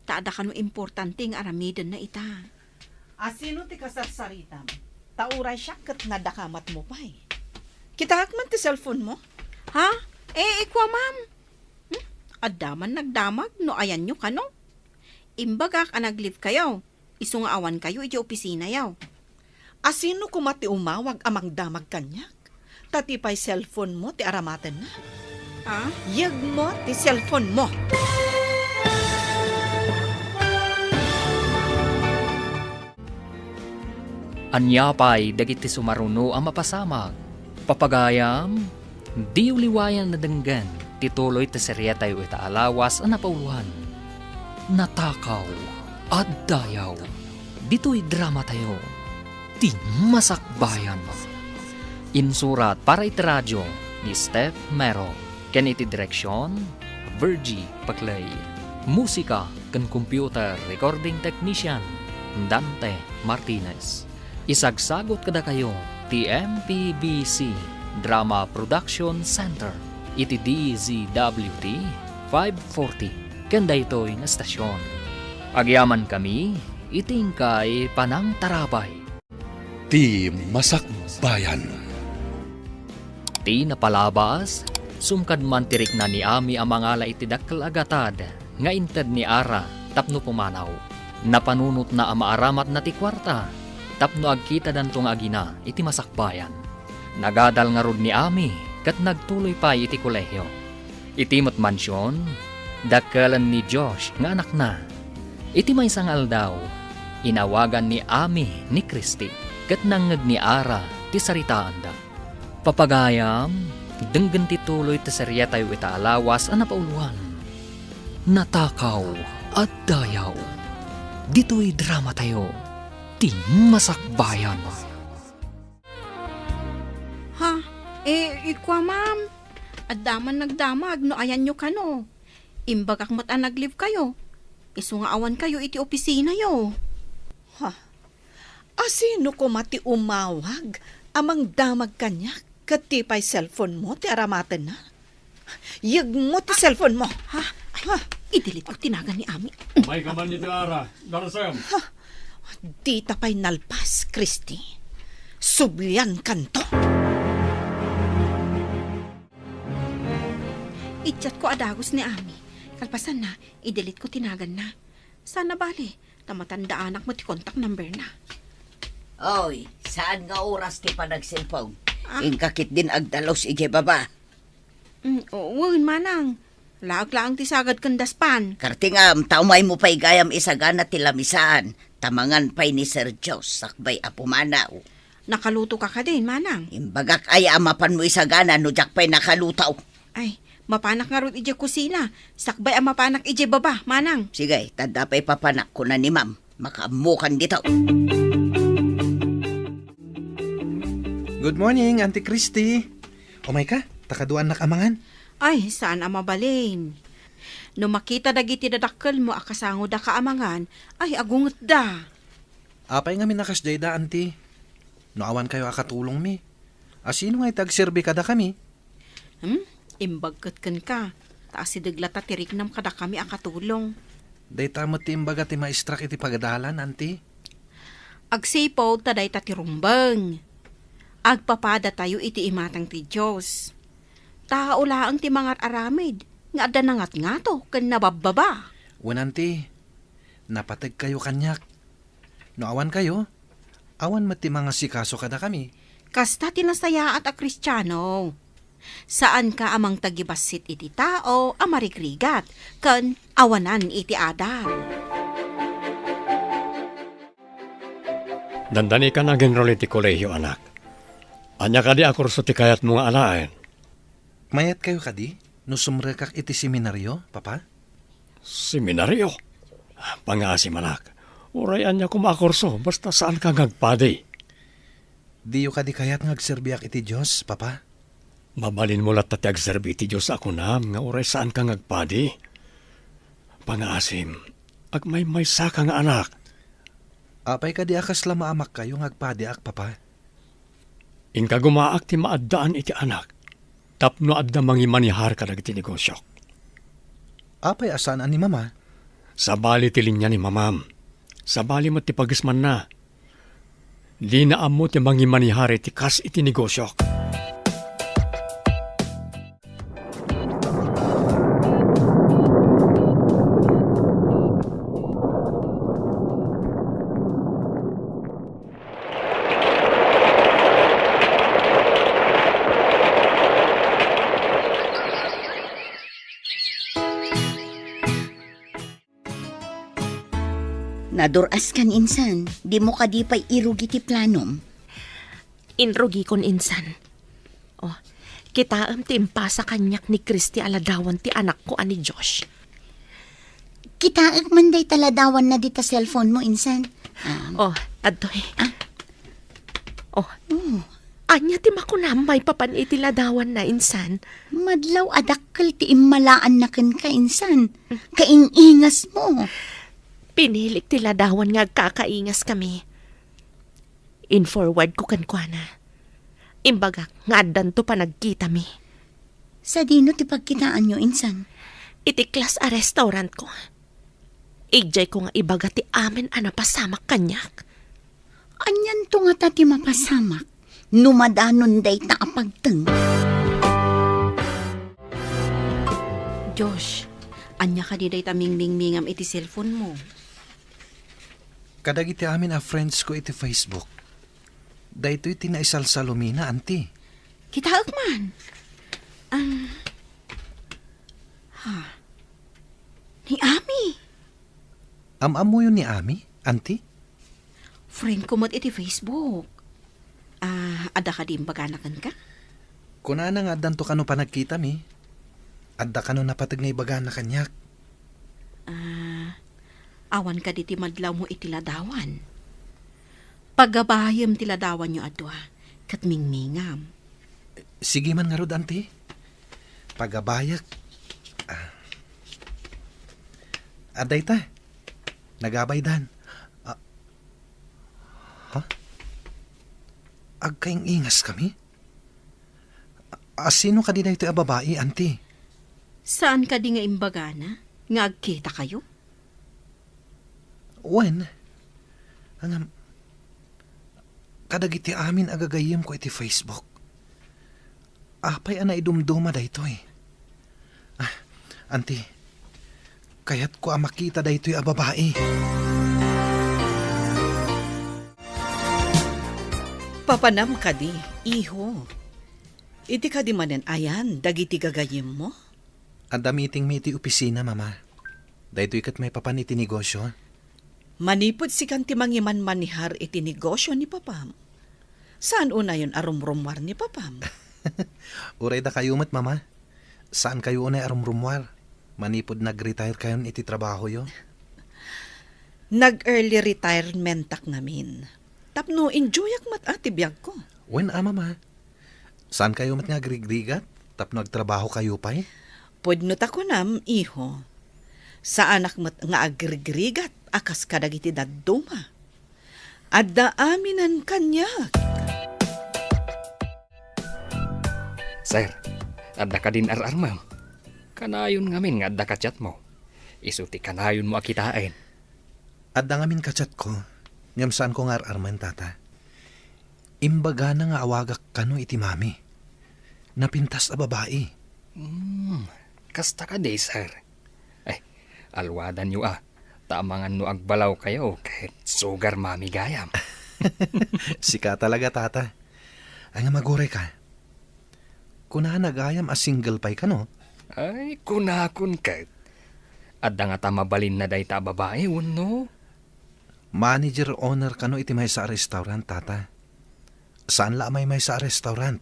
Taada ka no importante ng aramidan na ita. Asino ti kasarsaritam? Tauray siya kat nadakamat mo pa eh. Kitahak man ti cellphone mo? Ha? Ikwa ma'am. Adaman nagdamag no ayan nyo ka no? Imbagak ang naglive kayo. Iso nga awan kayo iti opisina yaw. Asino kumati umawag amang damag kanyak? Tatipay cellphone mo ti aramatan na. Ha? Yag mo ti cellphone mo. Anyapay dagiti sumaruno ang mapasamag. Papagayam, di uliwayan na denggan, tituloy ta serya tayo ita alawas ang napauluhan. Natakaw at dayaw, dito'y drama tayo, di masakbayan. Insurat para iti radyo ni Steph Mero, ken iti direksyon, Virgie Paclay. Musika ken computer recording technician, Dante Martinez. Isagsagot kada kayo, TMPBC Drama Production Center, iti DZWT 540, kanda ito'y na stasyon. Agyaman kami, itingkay panang tarabay. Ti Masakbayan. Ti napalabas, sumkad man tirik na ni Ami ang mga iti dakkel agatad, nga inted ni Ara, tapno pumanaw. Napanunot na ang maaramat na ti kwarta, tapno agkita dantong agina iti masakbayan. Nagadal nga rod ni Ami, kat nagtuloy pa iti kolehyo. Iti mansyon, dakkelan ni Josh nga anak na. Iti may sangal daw, inawagan ni Ami ni Christy, kat nangag ni Ara ti saritaan da. Papagayam, denggan ti tuloy ti serya tayo ita alawas ang napauluhan. Natakaw at dayaw, dito'y drama tayo, di masakbayan. Ha? Ikwa ma'am. Adaman nagdamag no ayan nyo ka no. Imbagak mat ang naglive kayo. Iso nga awan kayo iti opisina yo. Asino kumati umawag amang damag kanyak? Katipay cellphone mo ti aramatan na. Yag mo ti cellphone mo. Ha? Idilit ko tinagan ni Ami. May kaman ni Ara. Darasam. Di tapay nalpas, Christy. Sublian kanto. Itchat ko adagos ni Ami. Kalpasan na, idilit ko tinagan na. Sana bali, tamatanda anak mo ti contact number na. Oy, saan nga oras ti pa nagsilpong? Ingkakit din agdalos ije baba. Uwin manang. Laag-laang ti sagad kandaspan. Kartingam, taumay mo pa'y gayam isagana ti lamisaan. Tamangan pa'y ni Sir Jos, sakbay apumanaw. Nakaluto ka din, manang. Imbagak ay amapan mo isagana, no jak pa'y nakalutaw. Ay, mapanak nga ron ije kusina. Sakbay ang mapanak ije baba, manang. Sige, tanda pa'y papanak ko na ni ma'am. Makaamukan dito. Good morning, Auntie Christy. Umay ka, takaduan na kamangan. Ay, saan ang mabalin? No makita dagiti dadakkel mo akasango da kaamangan, ay agungot da. Apay nga minakasday da, Auntie. No awan kayo akatulong mi. Asino nga itagserbi kada kami? Imbagkat kan ka. Taas si deglata tirik nam kada kami akatulong. Day tamot ti imbaga ti maestrak iti pagadalan, Auntie. Agsipaw taday tatirumbang. Agpapada tayo iti imatang ti Diyos. Taulaang ti mga aramid, nga ada nangat nga to, kan nabababa. Auntie, napatag kayo kanyak. No awan kayo, awan mati mga sikaso kada kami. Kasta tinasaya at a Kristiyano. Saan ka amang tagibasit iti tao, amarikrigat, kan awanan iti adal. Dandani ka na genrol iti kolehiyo, anak. Anya ka di akurso ti kayat mga alaen. Mayat kayo kadi? No sumrekak iti seminaryo, papa? Seminaryo. Pangasim, anak. Uray anya kumakurso, basta saan ka ngagpadi. Diyo kadi kayat ngagserbiak iti Diyos, papa? Mabalin mo lat tati agserbi ti Diyos ako nam, nga uray saan ka ngagpadi. Pangasim, agmay saka nga anak. Apay kadi akas lamaamak kayo ngagpadi ak, papa? Inka gumaak ti maaddaan iti anak. Tapno adda mangimanihar ka dagiti negosyo. Apay asaan ani mama? Sabali ti linya ni mamam. Sabali mo ti pagisman na. Di na amo ti mangimanihar iti kas iti negosyo. Naduras kan insan, di mo ka di pa'y irugi ti planom. Inrugi kon insan. Oh, kitaam ti impasa kanyak ni Kristi aladawan ti anak ko ani Josh. Kitaag man day taladawan na dita cellphone mo, insan. Oh, adoy. Oh, anya ti makunam may papan iti ladawan na insan. Madlaw adakkel ti immalaan na ken ka, insan. Kaingingas mo. Pinilik ti ladawan nga kakaingas kami. In-forward ko kankwana. Imbaga, nga addan to pa nagkita mi. Sa dino ti pagkitaan nyo, insan. Iti class a restaurant ko. Ijay ko nga ibaga ti amin pasamak kanyak. Anyan to nga tati mapasamak. Numadanon day ta apagteng. Josh, anya ka di day taming-mingmingam iti cellphone mo. Kadagiti amin a friends ko iti Facebook. Daytoy tinaisal sa lumina, anti. Kitaag man. Ni Ami. Am-amo yun ni Ami, anti? Friend ko mat iti Facebook. Ada ka di baganakan ka? Kunana nga addan to kano pa nagkita mi. Adda kano napatag nga ibaga na kanyak. Awan ka di ti madlaw mo iti ladawan. Pagabayam ti ladawan nyo adwa, kat mingmingam. Sige man nga rod, anti. Pagabayak. Aday ta. Nagabay dan. Ha? Agkaing ingas kami? Sino ka di na ito babae, anti? Saan ka di nga imbagana? Nga agkita kayo? When? Kadagiti amin agagayim ko iti Facebook. Apay ana idumduma daytoy. Anti, kayat ko makita daytoy a babae. Papanam ka di, iho. Iti ka di manen ayan, dagiti gagayim mo? Adda meeting mi iti opisina, mama. Daytoy kat may papan iti negosyo. Manipod si kanti mangiman manihar iti negosyo ni Papam. Saan una yun arumrumwar ni Papam? Uray da kayo mat, mama. Saan kayo unay arumrumwar? Manipod nag-retire kayon iti trabaho yo? Nag-early retirement tak namin. Tapno enjoyak mat ati biyag ko. When, mama? Saan kayo mat nga grigrigat? Tapno nagtrabaho kayo pa eh? Pudno tako nam, iho. Sa anak mat nga agrigrigat, akas kadagiti dadduma. Adda aminan kanyak. Sir, adda ka din ma'am. Kanayon ngamin nga adda ka chat mo. Isuti kanayon mo akitain. Adda ngamin kachat ko. Ngam saan ko nga arman, tata. Imbaga na nga awagak kano iti mami. Napintas a babae. Kasta ka day, sir. Alwadan nyo Tamangan no agbalaw kayo kahit sugar mami gayam. Sika talaga, tata. Ay nga maguray ka. Kunahan nagayam a single pay ka no? Ay, kunakon ka. Adda nga ta mabalin na day ta babae, no? Manager owner ka no iti may sa restaurant, tata. Saan la may sa restaurant?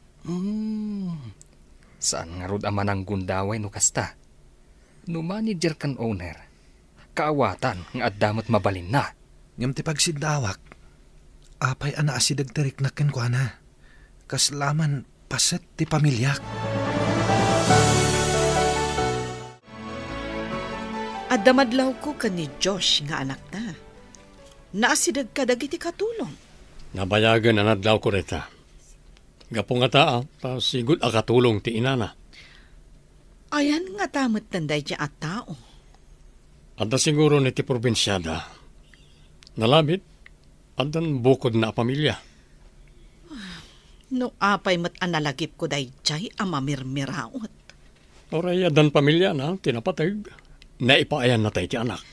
Saan nga rod aman ang gundaway no kasta? No manager kan owner, kaawatan nga addamat mabalin na. Ngam ti pagsidawak, apay ana asidag tarik na ken kwa na. Kaslaman paset ti pamilyak. Adamadlaw ko ka ni Josh nga anak na. Naasidag ka dagiti katulong. Nabayagan na nadlaw ko reta. Gapong nga taa, pasigod akatulong ti inana. Ayan nga tamot tanday di at tao. Adda siguro ni ti probinsyada. Nalabit, adan bukod na pamilya. No apay mat analagip ko day jay amamirmiraot. Oray adan pamilya na, tinapatag. Naipaayan na tayo ti anak.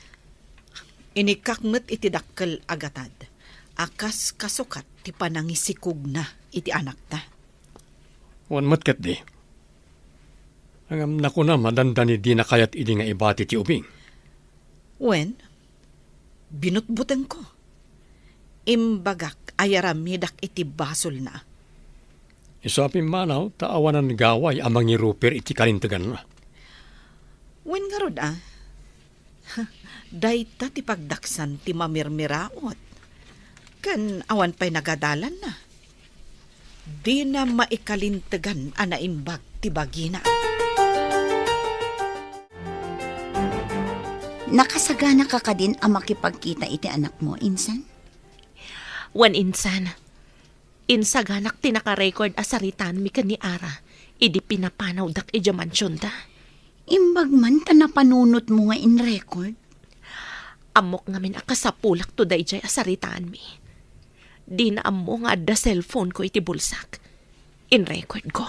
Inikakmet iti dakkel agatad. Akas kasukat ti panangisikog na iti anak ta. Wan matkat di. Ang naku na madandani di na kayat idi nga ibati ti ubing. Wen, binutbutan ko. Imbagak ayaramidak iti basol na. Isapin manaw, taawanan gaway amang ni Ruper iti kalintagan na. Wen nga rod Dayta ti pagdaksan ti mamirmiraot. Kan awan pa'y nagadalan na. Di na maikalintagan anaimbag ti bagina. Nakasagana ka din ang makipagkita iti anak mo, Insan? Wan insan. Insaganak tinaka-record asaritan mi kan ni Ara. Idi pinapanaw dak ija mansyon da. Imbag man ta napanunot mo nga in record. Amok ngamin akasapulak to day jay asaritaan mi. Di na amo nga adda cellphone ko iti bulsak. In record ko.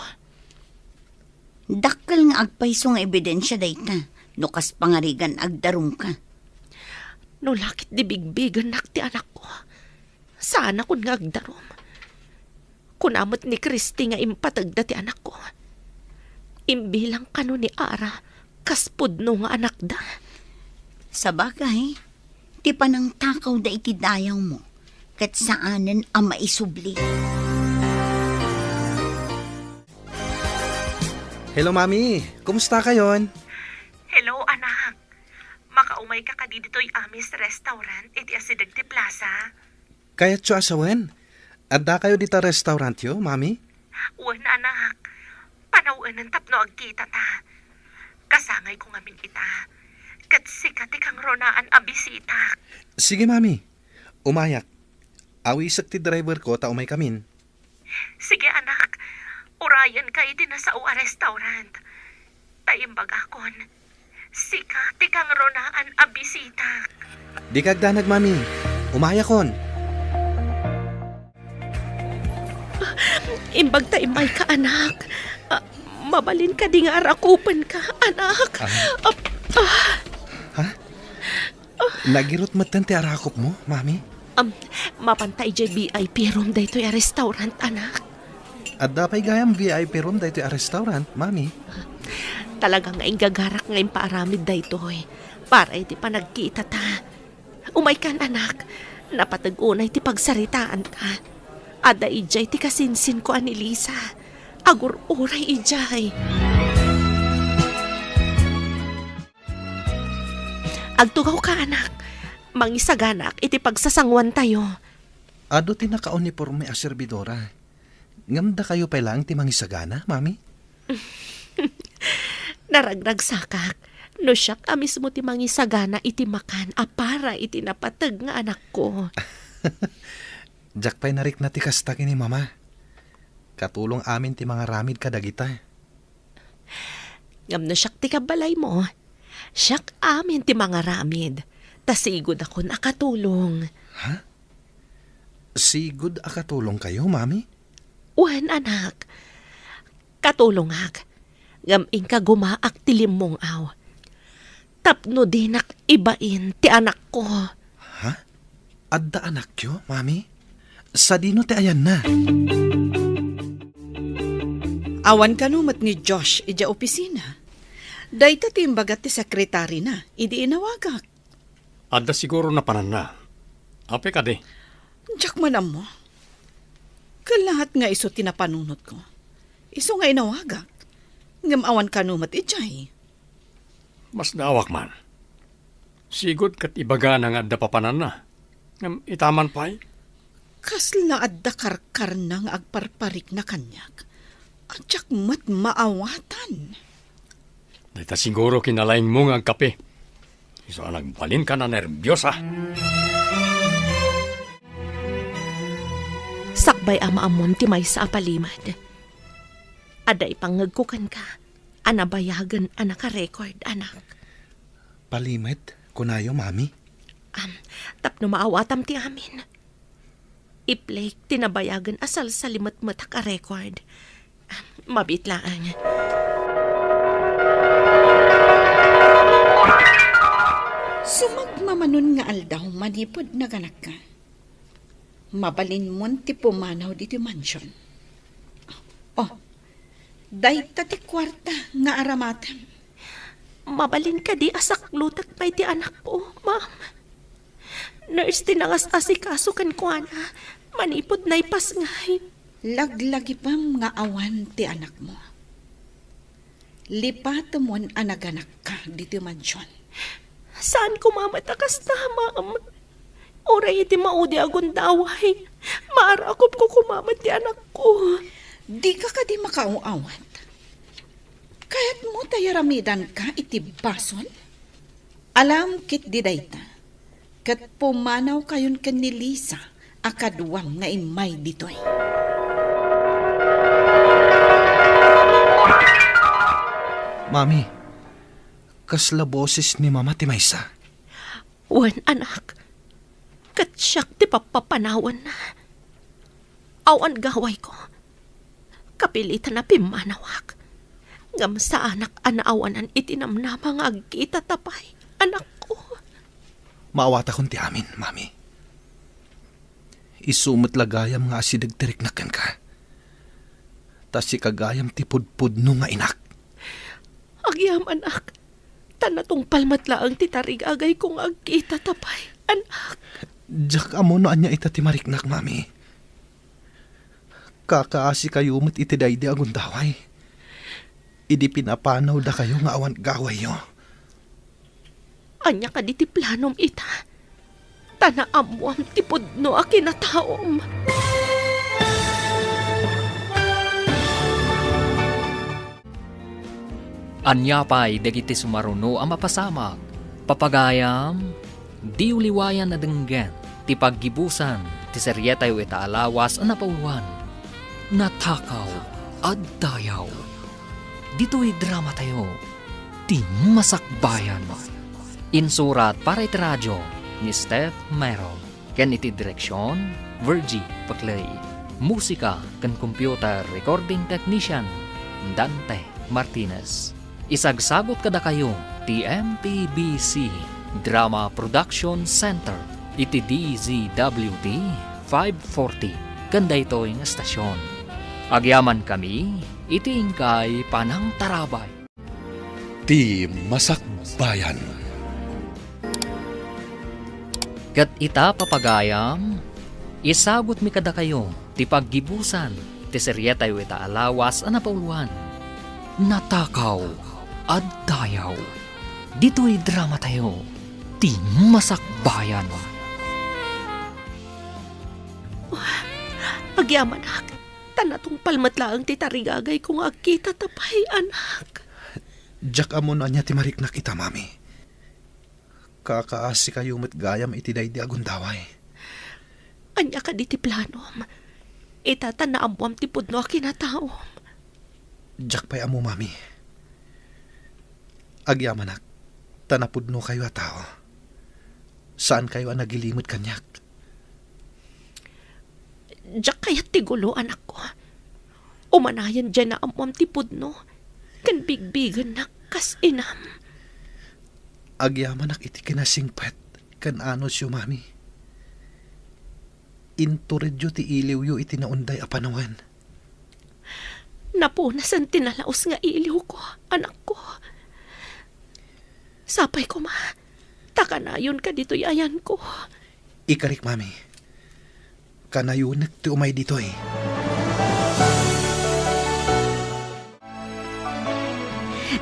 Dakkel nga agpayso nga ebidensya dayta. No kas pangarigan agdarong ka. No lakit di bigbigan nak ti anak ko. Sana kun nga agdarom. Kunamot ni Christy nga impatagda ti anak ko. Imbilang kano ni Ara, kaspod no nga anak da. Sa bagay, ti panang takaw da iti dayaw mo, kat saanen ang maisubli. Hello, Mami. Kumusta kayon? Hello, anak. Makaumay ka kadi dito'y amis restaurant iti asidag ti plaza. Kayat siya asawen. Adda kayo dita restaurant yo, Mami? Uwan, anak. Panawin ng tapno agkita ta. Kasangay ko ngamin ita. Kat sikat ikang ronaan abisita. Sige, Mami. Umayak. Awisak ti driver ko ta umay kamin. Sige, anak. Urayan ka iti na sa uwa restaurant. Taimbag akon. Sikat ikang ronaan abisita. Di kagdanag, Mami. Umayakon. Imbag taimay ka, anak. Mabalin ka di nga arakupan ka, anak. Nagirot matan ti arakop mo, Mami? Mapantay jay VIP room daytoy a restaurant, anak. Adda pa'y gayam VIP room dito a restaurant, Mami. Talagang nga ingagarak ngayon paaramid daytoy. Para iti pa nagkita ta. Umay kan, anak. Napatag-unay ti pagsaritaan ka. Ada ijay ti kasinsin ko ani Lisa. Agur-uray ijay. Agtugaw ka, anak. Mangisaganak iti pagsasangwan tayo. Ado ti naka-uniforme a servidora. Ngamda kayo pa lang ti mangisagana, Mami? Naragrag sakak. No siyak amis mo ti mangisagana iti makan apara iti napatag nga anak ko. Jak pa'y narik na ti kastaki ni Mama. Katulong amin ti mga ramid kadagita. Ngam no siyak ti kabalay mo. Siyak amin ti mga ramid. Tasigod ako nakatulong. Sigud akatulong kayo, Mami? Uwan, anak. Katulong hak. Ngam ka gumaak ti limong aw. Tapno dinak ibain ti anak ko. Adda anak yo, Mami? Sa dino ti ayan na? Awan kanumat ni Josh ija opisina. Dayta timbagat ti sekretary na, idi inawagak. Adda siguro na panan na. Ape ka di. Diyak manam mo. Kalahat nga iso tinapanunot ko. Iso nga inawagak. Ngam awan kanumat ijay. Mas naawak man. Sigod kat ibaga na nga adda papanan na. Ngam itaman pa'y. Kasla adda karkar na nga agparparik na kanyak. At diyak mat maawatan. Dahita siguro kinalaing mo nga ang kape. Iso nagbalin ka na nervyosa. Sakbay ama amon ti may sa apalimad. Aday pangagkukan ka. Anabayagan anak record anak. Palimet, kunayo, mami. Tapno maawatam ti amin. Iplake tinabayagan asal sa limat-matak a record. Mabitlaan. Sumagmamanon nga aldaw manipod na ganak ka. Mabalin mon ti pumanaw dito mansion. Oh, dayta ti kwarta nga aramatam. Mabalin ka di asak lutat pa'y ti anak ko, ma'am. Nurse tinangas asikaso kan kuana. Manipod na ipas ngay. Laglagi pam nga awan ti anak mo. Lipato mon anaganak ka dito mansion. Saan ko mamatakas na, ma'am? Oray iti maudi agon daway. Maarakop ko kumamat ti anak ko. Di ka di makauawat. Kaya't mo tayaramidan ka iti bason? Alam kit di dayta. Kat pumanaw kayon kan ni Lisa akadwam nga imay ditoy. Mami, kasla boses ni Mama ti maysa. Wan anak. Katsyak ti papapanawan na. Awan gaway ko. Kapilitan na pimanawak. Ngam sa anak anaawanan itinamnama nga agkita tapay. Anak ko. Maawata kon ti amin, Mami. Isumot lagayam nga asidagtirik na kan ka. Tas si kagayam ti pudpudno nga inak. Agyam anak. Tanatong palmatlaang titarig agay kong agkita tapay. Anak. Diyak amo no anya ita ti mariknak, Mami. Kakaasi kayo mat itiday di agundaway. Idi pinapanaw da kayo nga awan gaway yo. Anya ka di ti planom ita. Tanaamuam ti pudno a kinataom. Anya pa'y dagiti sumaruno ang mapasamak. Papagayam, di uliwayan na denggan. Ti paggibusan, ti seryetay o itaalawas ang napauwan. Natakaw at dayaw. Dito'y drama tayo. Ti masakbayan. Insurat para iti radyo ni Steph Merrill. Ken iti direksyon, Virgie Paclay. Musika ken computer recording technician, Dante Martinez. Isagsagot kada kayo, TMPBC Drama Production Center, iti DZWT 540, kanda ito yung estasyon. Agyaman kami, iti ingkay Panang Tarabay. Ti Masakbayan. Kat ita papagayam, isagot mi kada kayo, ti paggibusan, ti seryetay o ita alawas anapauluan. Natakaw at dayaw. Dito'y drama tayo, ti masakbayan. Agyaman anak. Tanatong palmatlaang titarigagay kung agkita tapay anak. Diyak amo no anya ti mariknak ita, Mami. Kakaasi kayo mat gayam itiday di agundaway. Anya ka di ti planom. Itatanaamwam ti pudno a kinataom. Diyak pa'y amo, Mami. Agyamanak, tanapudno kayo a tao. Saan kayo ang nagilimot kanyak? Diyak kayat ti gulo anak ko. Umanayan dyan na amwam ti pudno. Kan bigbigan na kas inam. Agyamanak iti kinasingpet kan anos yu, Mami. Inturedyo ti iliw yu iti naunday a panawan. Napunasan tinalaos nga iliw ko, anak ko. Sapay ko ma, takanayon ka dito'y ayan ko. Ikarik, mami. Kanayunak ti umay dito eh.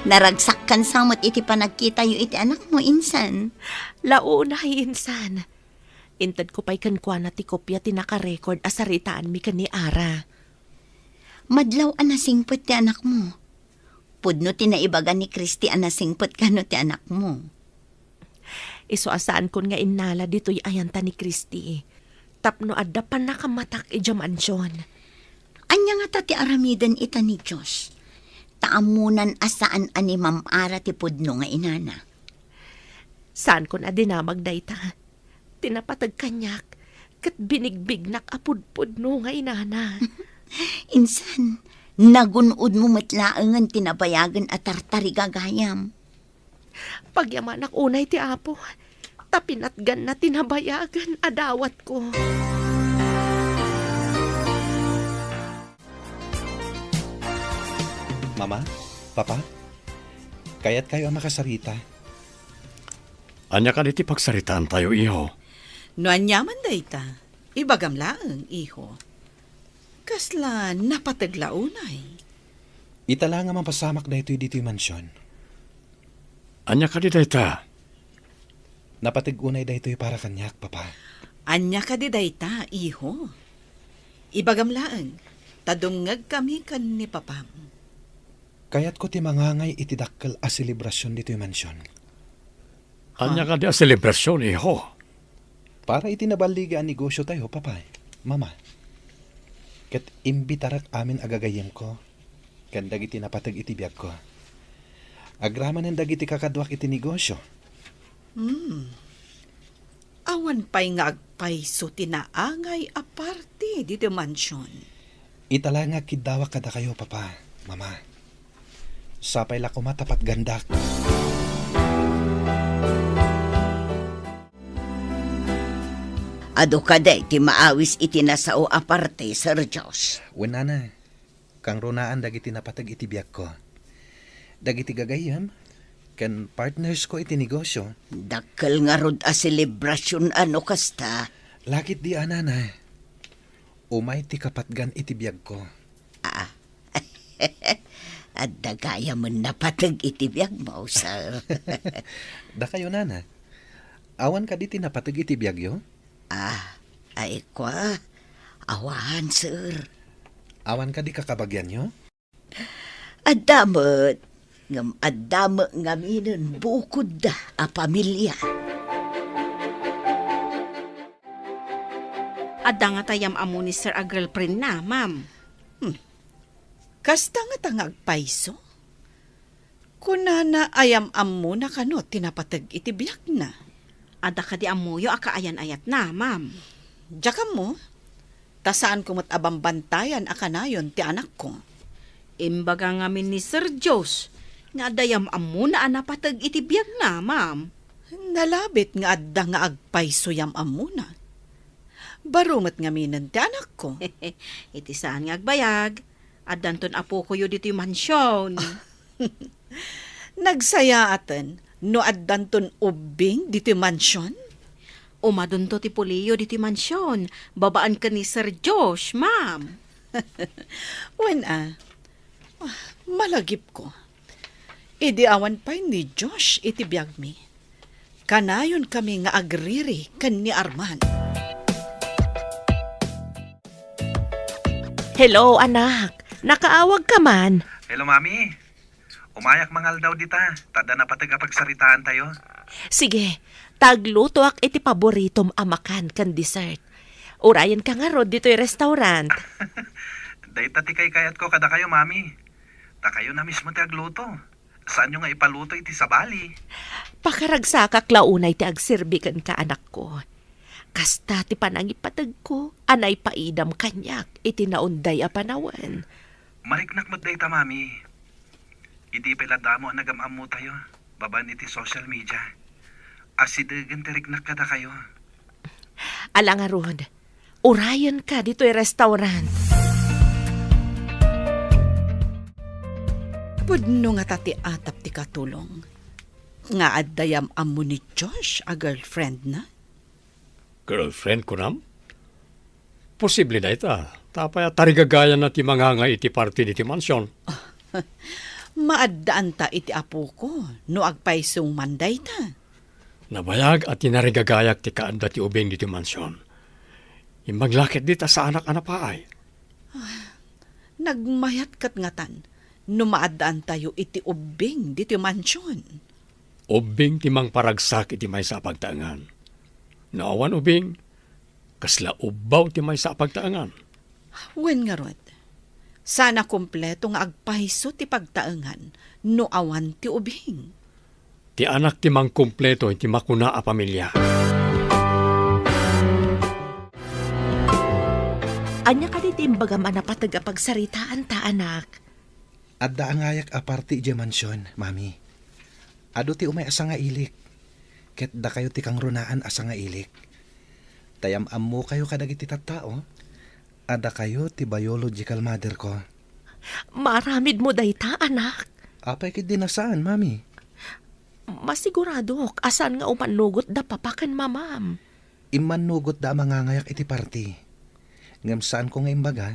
Naragsak kan samot iti panagkita yu iti anak mo, insan. Launa insan. Intad ko pa'y kankwa na ti kopya ti naka-record asaritaan mi kan ni Ara. Madlaw anasingpot ti anak mo. Pudno tinaibaga ni Christy anasingpot kano ti anak mo. Iso asaan kon nga inala dito'y ayanta ni Christy. Tapno adda pa nakamatak ijamansyon. Anya nga ta ti aramidan ita ni Diyos. Taamunan asaan ani Ma'am Ara ti pudno nga inana. Saan ko na dinamag dayta? Tinapatag kanyak, kat binigbig nakapudpud no nga inana. Insan, nagunod mo matlaangan tinabayagan at tartarigagayam. Pagyaman ak unay ti apo, tapinatgan na tinabayagan adawat ko. Mama, Papa, kaya't kayo ang makasarita. Anya ka diti pagsaritaan tayo, iho. No anyaman dayta, ibagam laeng, iho. Kasla napataglaunay. Itala nga mapasamak na ito'y dito'y mansyon. Anya ka di dayta. Napatig-unay na ito'y para kanyak, Papa. Anya ka di dayta, iho. Ibagam laeng, tadungag kami kan ni papam. Kaya't ko ti mangangay itidakkel a selebrasyon dito'y mansyon. Anya ka di a selebrasyon, iho. Para itinabaliga ang negosyo tayo, Papa. Mama. Kat imbitarak amin agagayem ko. Kan dagiti napatag itibiyag ko. Agraman ang dagiti kakadwak iti negosyo. Awan pa'y nga agpayso tinaangay aparte dito mansyon. Itala nga kidawa kada kayo, Papa. Mama. Sapay la kumatapat gandak. Ado ka day, ti maawis iti nasao aparte, Sir Diyos. Wenana. Kang runaan dagiti napatag itibiyag ko. Dagiti gagayam. Kan partners ko iti negosyo. Dakkel nga rod a selebrasyon ano kasta. Lakit di anana. Umay ti kapatgan itibiyag ko. At dagaya mo napatag itibiyag mo, sir. Da kayo, nana. Awan ka diti napatag itibiyag yo? Ay kwa. Awahan, sir. Awan ka di kakabagyan yo? Adamot. Adamot nga minon bukod da a pamilya. Adda nga tayam amo ni Sir a girlfriend na, ma'am. Kasta nga tangag paiso? Kunana ayam-am mo na kano tinapatag itibiyak na. Adda ka di amuyo akaayan-ayat na, ma'am. Diyaka mo, tasaan ko abang bantayan akanayon ti anak ko. Imbaga ngamin ni Sir Diyos, nga dayam amo na anapatag itibiyag na, ma'am. Nalabit nga adda nga agpaiso yam-am mo na. Barumat nga minan ti anak ko. Iti saan nga agbayag, adanton apo ko yu dito yung mansyon. Nagsaya atan, no addanton ubing dito mansyon? Umadun to ti Puliyo dito yung mansyon, babaan ka ni Sir Josh, ma'am. Malagip ko. Idi awan pa ni Josh iti biyag mi. Kanayon kami nga agriri kan ni Arman. Hello, anak. Nakaawag ka man. Hello, Mami. Umayak mangal daw dita. Tada na patagapagsaritaan tayo. Sige, tagluto ak iti paboritom amakan kan dessert. Urayan ka nga rod dito'y restaurant. Dahil tati kay kayat ko kada kayo, Mami. Ta kayo na mismo ti agluto. Saan nyo nga ipaluto iti sabali? Pakaragsakak launay ti agsirbikan ka, anak ko. Kasta ti panangipatag ko, anay paidam kanyak, iti naunday a panawan. Mariknak mo dayta, Mami. Idi peladamo ang nagamam mo tayo. Baban iti social media. Asidagan tiriknak kada kayo. Alang arod, urayan ka dito'y restaurant. Pudno nga tati atap ti katulong. Nga addayam amo ni Josh a girlfriend na. Girlfriend ko nam? Posible na ita. Tapaya tarigagayan na ti mga nga iti party di ti mansyon. Maaddaan ta iti apo ko no agpaisong manday ta. Nabayag at tinarigagayak ti kaanda ti ubing di ti mansyon. Imaglakit di ta sa anak-anak paay. Nagmayat kat ngatan no maaddaan tayo iti ubing diti mansyon. Ubing ti mang paragsak iti may sa pagtaangan. Naawan ubing, kasla ubaw ti may sa pagtaangan. Wen nga rod, sana kompleto nga agpahiso ti pagtaangan no awan ti ubing. Ti anak ti mang kumpleto iti makuna a pamilya. Anya ka diti imbagam na patagapagsaritaan ta, anak. Adda ang ayak aparte iti mansyon, mami. Ado ti umay asa nga ilik. Ket da kayo ti kang runaan asa nga ilik. Tayam ammo kayo kadagiti tattao. Ada kayo ti biological mother ko. Maramid mo dayta, anak. Apay kit dinasaan, mami. Masigurado, asan nga umanugot da papakan mamam. Imanugot da mangangayak iti party. Ngam saan ko nga imbaga,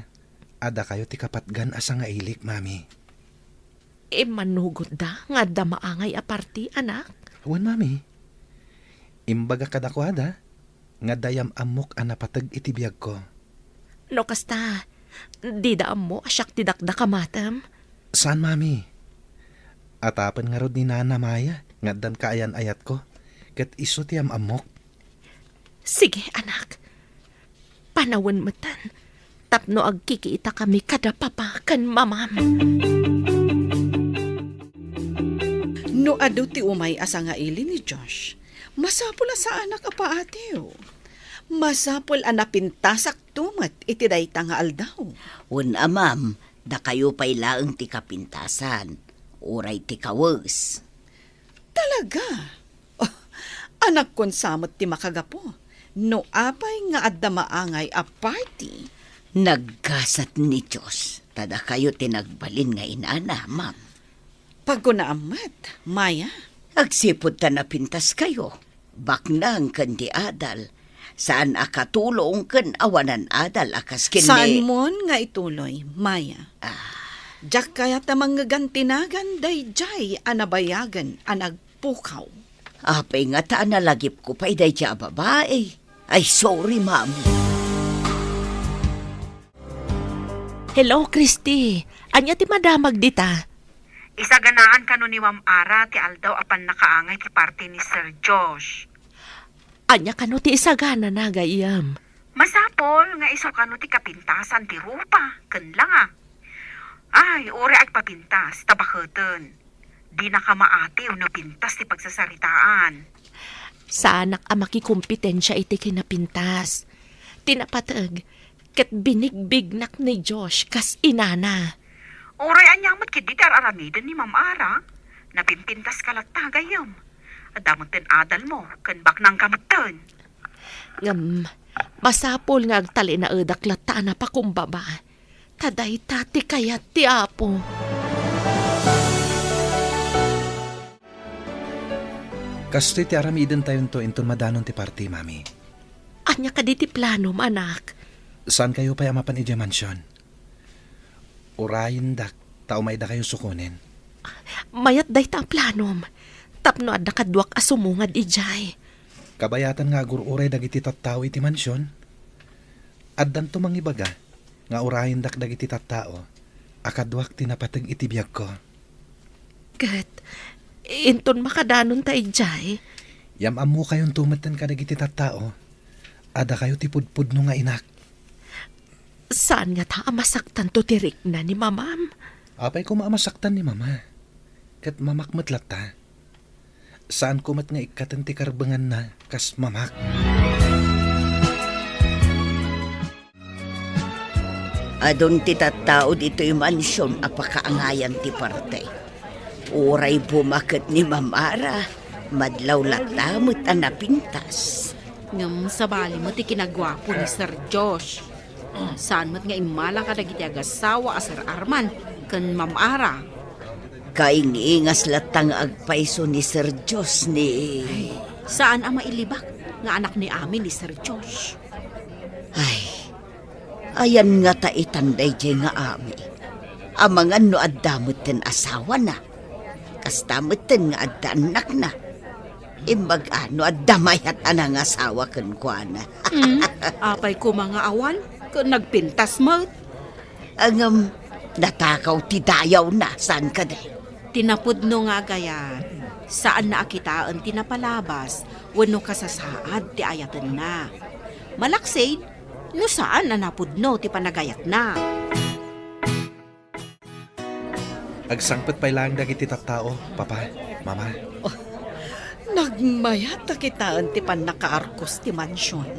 ada kayo ti kapatgan asa nga ilik, mami. Manugot da nga da maangay aparti, anak. Wan, mami. Imbaga kadakwada, nga dayam amok anapatag iti biyag ko. No kasta, di da mo asyak ti dakda kamatam. Saan, mami? Atapan nga rod ni Nana Maya, nga dan kaayan ayat ko, ket iso ti amok. Sige, anak. Panawan mo tan. Tapno agkikita kami kada papakan mamam. No ado ti umay asa nga ili ni Josh, masapul sa anak apa atiyo. Masapul anapintasak tumat iti dayta nga aldaw. Un amam, da kayo pa'y laeng ti kapintasan. Uray ti kawes. Talaga? Oh, anak kon samot ti makagapo. No apay nga adda maangay a party. Nagkasat ni Diyos. Tada kayo tinagbalin nga inana, ma'am. Pagkunaamat, Maya. Agsipod ta napintas kayo. Baknang kandi adal. Saan akatulong kan awanan adal akas kini. Saan mon nga ituloy, Maya? Diyak kaya tamang gantinagan day jay anabayagan anagpukaw. Apay nga ta nalagip ko pa'y day siya babae. Ay, sorry, ma'am. Hello, Christy. Anya ti madamag dita? Isaganaan ka ni Ma'am Ara ti aldaw apan nakaangay ti party ni Sir Josh. Anya kano ti isagana na gayam. Masapol nga iso kano ti kapintasan ti rupa. Ken lang ah. Ay, ore agpapintas, tabaketen. Di na ka maatiw no pintas ti pagsasaritaan. Sa anak a makikumpetensya iti kinapintas. Tinapatag, ket binigbignak ni Josh kas inana. Oray anyamot kit di aramiden ni Ma'am Ara. Napimpintas ka lang tagayam. Adamot ten adal mo, ken bak nang kamutan. Masapol nga agtali na edaklata na pakumbaba. Taday tati kayat ti apo. Kastoy ti aramiden tayo to inton madanon ti party, mami. Anya ka di ti plano, anak? Saan kayo pa amapan iti mansyon? Urayin dak, tao may da kayo sukunin. Mayat day ta planom. Tapno adda kadwak asumungad ijay. Kabayatan nga agur-uray dagiti tattao iti mansyon. Addan to mangibaga, nga urayin dak dagiti tattao, akadwak tinapatag iti biyag ko. Kat, inton makadanon ta ijay. Yamam mo kayong tumatan ka dagiti tattao, ada kayo ti pudpud no nga inak. Saan nga ta masaktan to tirik na ni mamam? Apay ko maamasaktan ni mama. Kat mamakmat lata. Saan kumat nga ikatan ti karbangan na kas mamak. Adon ti tattao dito yung mansyon apakaangayan ti parte. Uray bumaket ni Mamara, madlaw latamot ang napintas. Ngam sabali mo ti kinagwapo ni Sir Josh. Saan mo't nga imala ka dagiti agasawa a Sir Arman ken Ma'am Ara. Kaingingas latang agpaiso ni Sir Diyos ni... Saan ang mailibak nga anak ni Ami ni Sir Josh? Ay, ayan nga taitanday jay nga ami. Amangan no addamot ten asawa na. Kastamot ten nga adda anak na. Imbag ano addamayat anang asawa ken kuana. Apay ko mga awan, kung nagpintas mo. Ang natakaw ti dayaw na, saan ka de? Tinapudno nga gayan. Saan na akitaan tinapalabas, wano kasasaad ti ayatan na. Malaksid, no saan na napudno ti panagayat na. Agsangpet pa lang dagiti tattao, papa, mama. Nagmayat kitaan ti pan nakaarkos ti mansyon.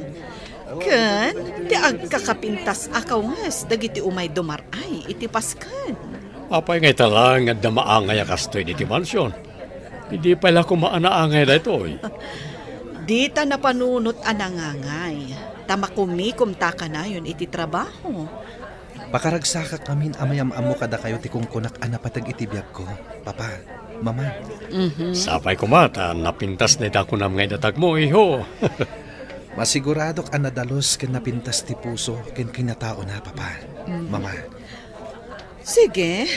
Kan, ti agkakapintas akawngas dagiti umay dumaray iti paskan. Apay ngay talang nga damaangay kastoy di mansyon. Hindi pala kumaanaangay na ito eh. Di ta napanunot anangangay. Tamakumikum ta ka na yun iti trabaho. Pakaragsakak amin amayam-amo kada kayo ti kungkunak anapatag itibiyag ko, papa, mama. Sapay kumata, napintas na ita ko na mga idatag mo, iho. Masiguradok ang nadalos ken napintas ti puso ken kinatao na, papa, mama. Sige,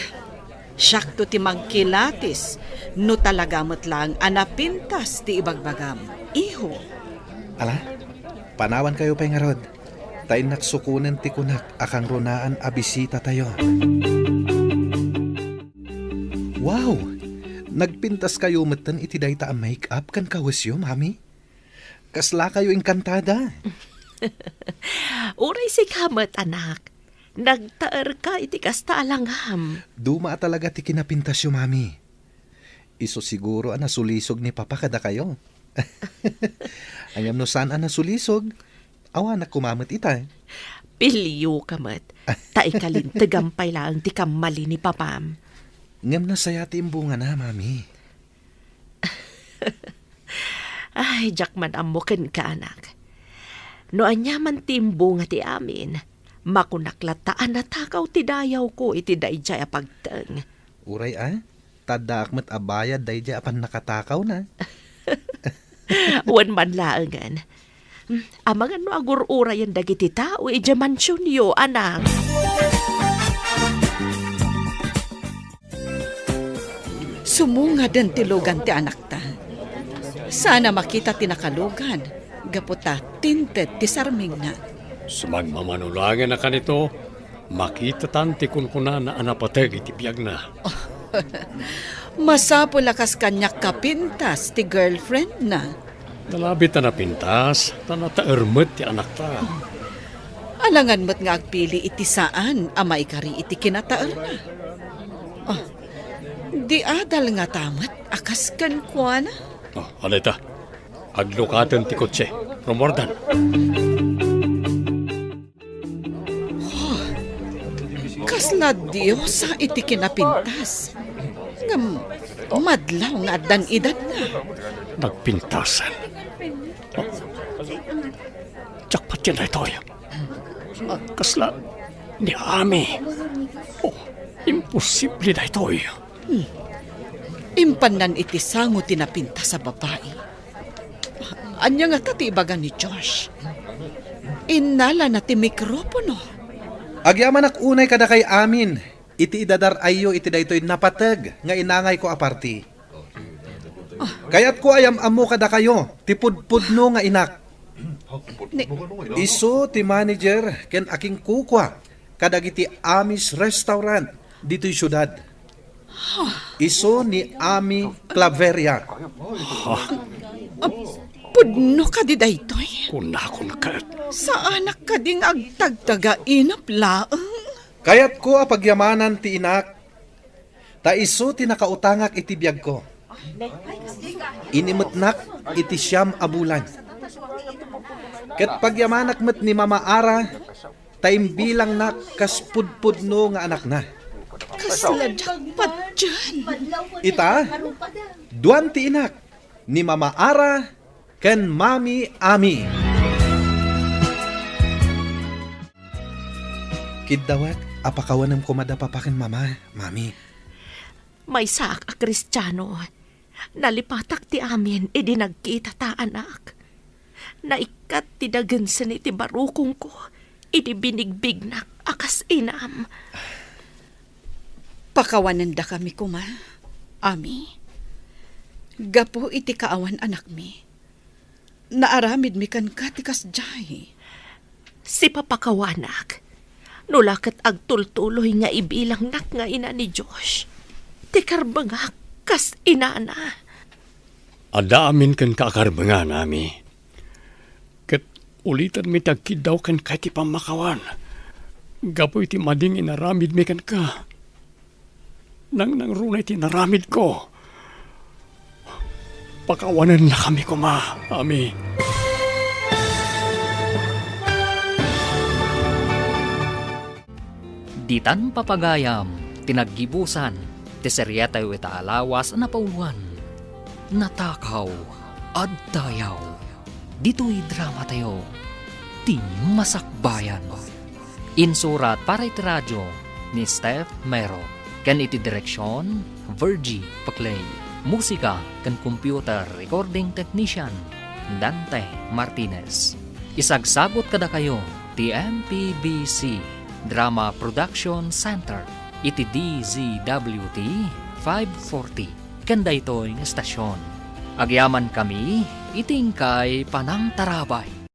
syakto ti magkilatis, no talagamot lang anapintas ti ibagbagam. Iho. Ala, panawan kayo pa'y nga rod. Tayo naksukunan ti kunak akang runaan abisita tayo. Wow! Nagpintas kayo matan iti dayta ang make-up kan kawasyo, mami? Kasla kayo engkantada. Uray si kamat, anak. Nagtaer ka iti kasta alangham. Duma talaga ti kinapintas yo, mami. Iso siguro ang nasulisog ni papa kada kayo. Ayam no saan ang nasulisog? Awa na kumamit ita. Pilyo kamat. Taikalin tagampay lang ti kamali ni papam. Ngam na saya ti imbunga na, mami. Ay, jakman amukin ka, anak. No anyaman ti imbunga ti amin, makunaklataan na takaw ti dayaw ko iti dayjay apagteng. Uray tadak met abaya dayjay apan nakatakaw na. Wan man laangan. Amangan no agurura yan dagiti tao, ija mansyon yo, anak. Sumunga den tilugan ti anak ta. Sana makita ti nakalugan. Gaputa tinted ti sarming na. Sumagmamanulangan na kanito, makita tanti kunkuna na anapatag iti biyag na. Masapo lakas kanyak kapintas ti girlfriend na. Talabit na napintas, tanataermet ti anak ta. Alangan mo't nga agpili iti saan, amay kari iti kinataer na. Di adal nga tamat, akas kan kwa na. Aleta, aglukatan ti kotse, rumordan. Kasla Diyos sa iti kinapintas. Ngam, madlaw nga dan edad na. Nagpintasan. Jakpat yan na ito. Kasla ni Ami. Imposible na ito. Impanan iti sango tinapinta sa babae. Anya nga tatibagan ni Josh. Inala na ti mikropono. Agyaman ak unay kada kay amin. Iti idadar ayo iti daytoy napatag nga inangay ko aparti. Kayat ko ayam amo kada kayo, tipudpudno nga inak. Iso ti manager ken aking kukwa kadagiti Amis restaurant dito'y syudad. Iso ni Ami Claveria. Pudno ka di daytoy. Kunakon ka. Sa anak ka ding agtagtaga inap laang. Kayat ko apagyamanan ti inak. Ta iso ti nakautangak iti biyag ko. Inimetnak iti siyam abulan. Ket pagyamanak met ni Mama Ara, taimbilang nak kas pudpudno nga anak na. Kasladyak pat dyan. Ita, duan ti inak ni Mama Ara ken Mami Ami. Kiddawat, apakawanam ko madapapakin Mama, Mami. May sak a Kristiyano. Nalipatak ti amin, idi nagkita ta anak. Naikat ti dagansan iti barukong ko, idi binigbignak akas inam. Pakawanan da kami kuma, Ami. Gapo iti kaawan anak mi. Naaramid mi kan katikas jay. Si papakawanak, nulakat agtultuloy nga ibilang nak nga ina ni Josh. Tikarbangak kas inana. Ada amin kan kakarbangan, Ami. Kat ulitan mi tagkidaw kan kati pamakawan. Gapo iti mading inaramid mi kan ka. Nang runay ti naramid ko. Pakawanan na kami kuma, Ami. Ditan papagayam, tinaggibusan, tiserya tayo itaalawas na pauwan. Natakaw, at dayaw. Dito'y drama tayo, ti masakbayan. Insurat para iti radyo ni Steph Mero. Kan iti direksyon, Virgie Paclay. Musika kan computer recording technician, Dante Martinez. Isagsagot kada kayo, ti MPBC Drama Production Center, iti DZWT 540, kanda ito'y estasyon. Agyaman kami, itingkay panang tarabay.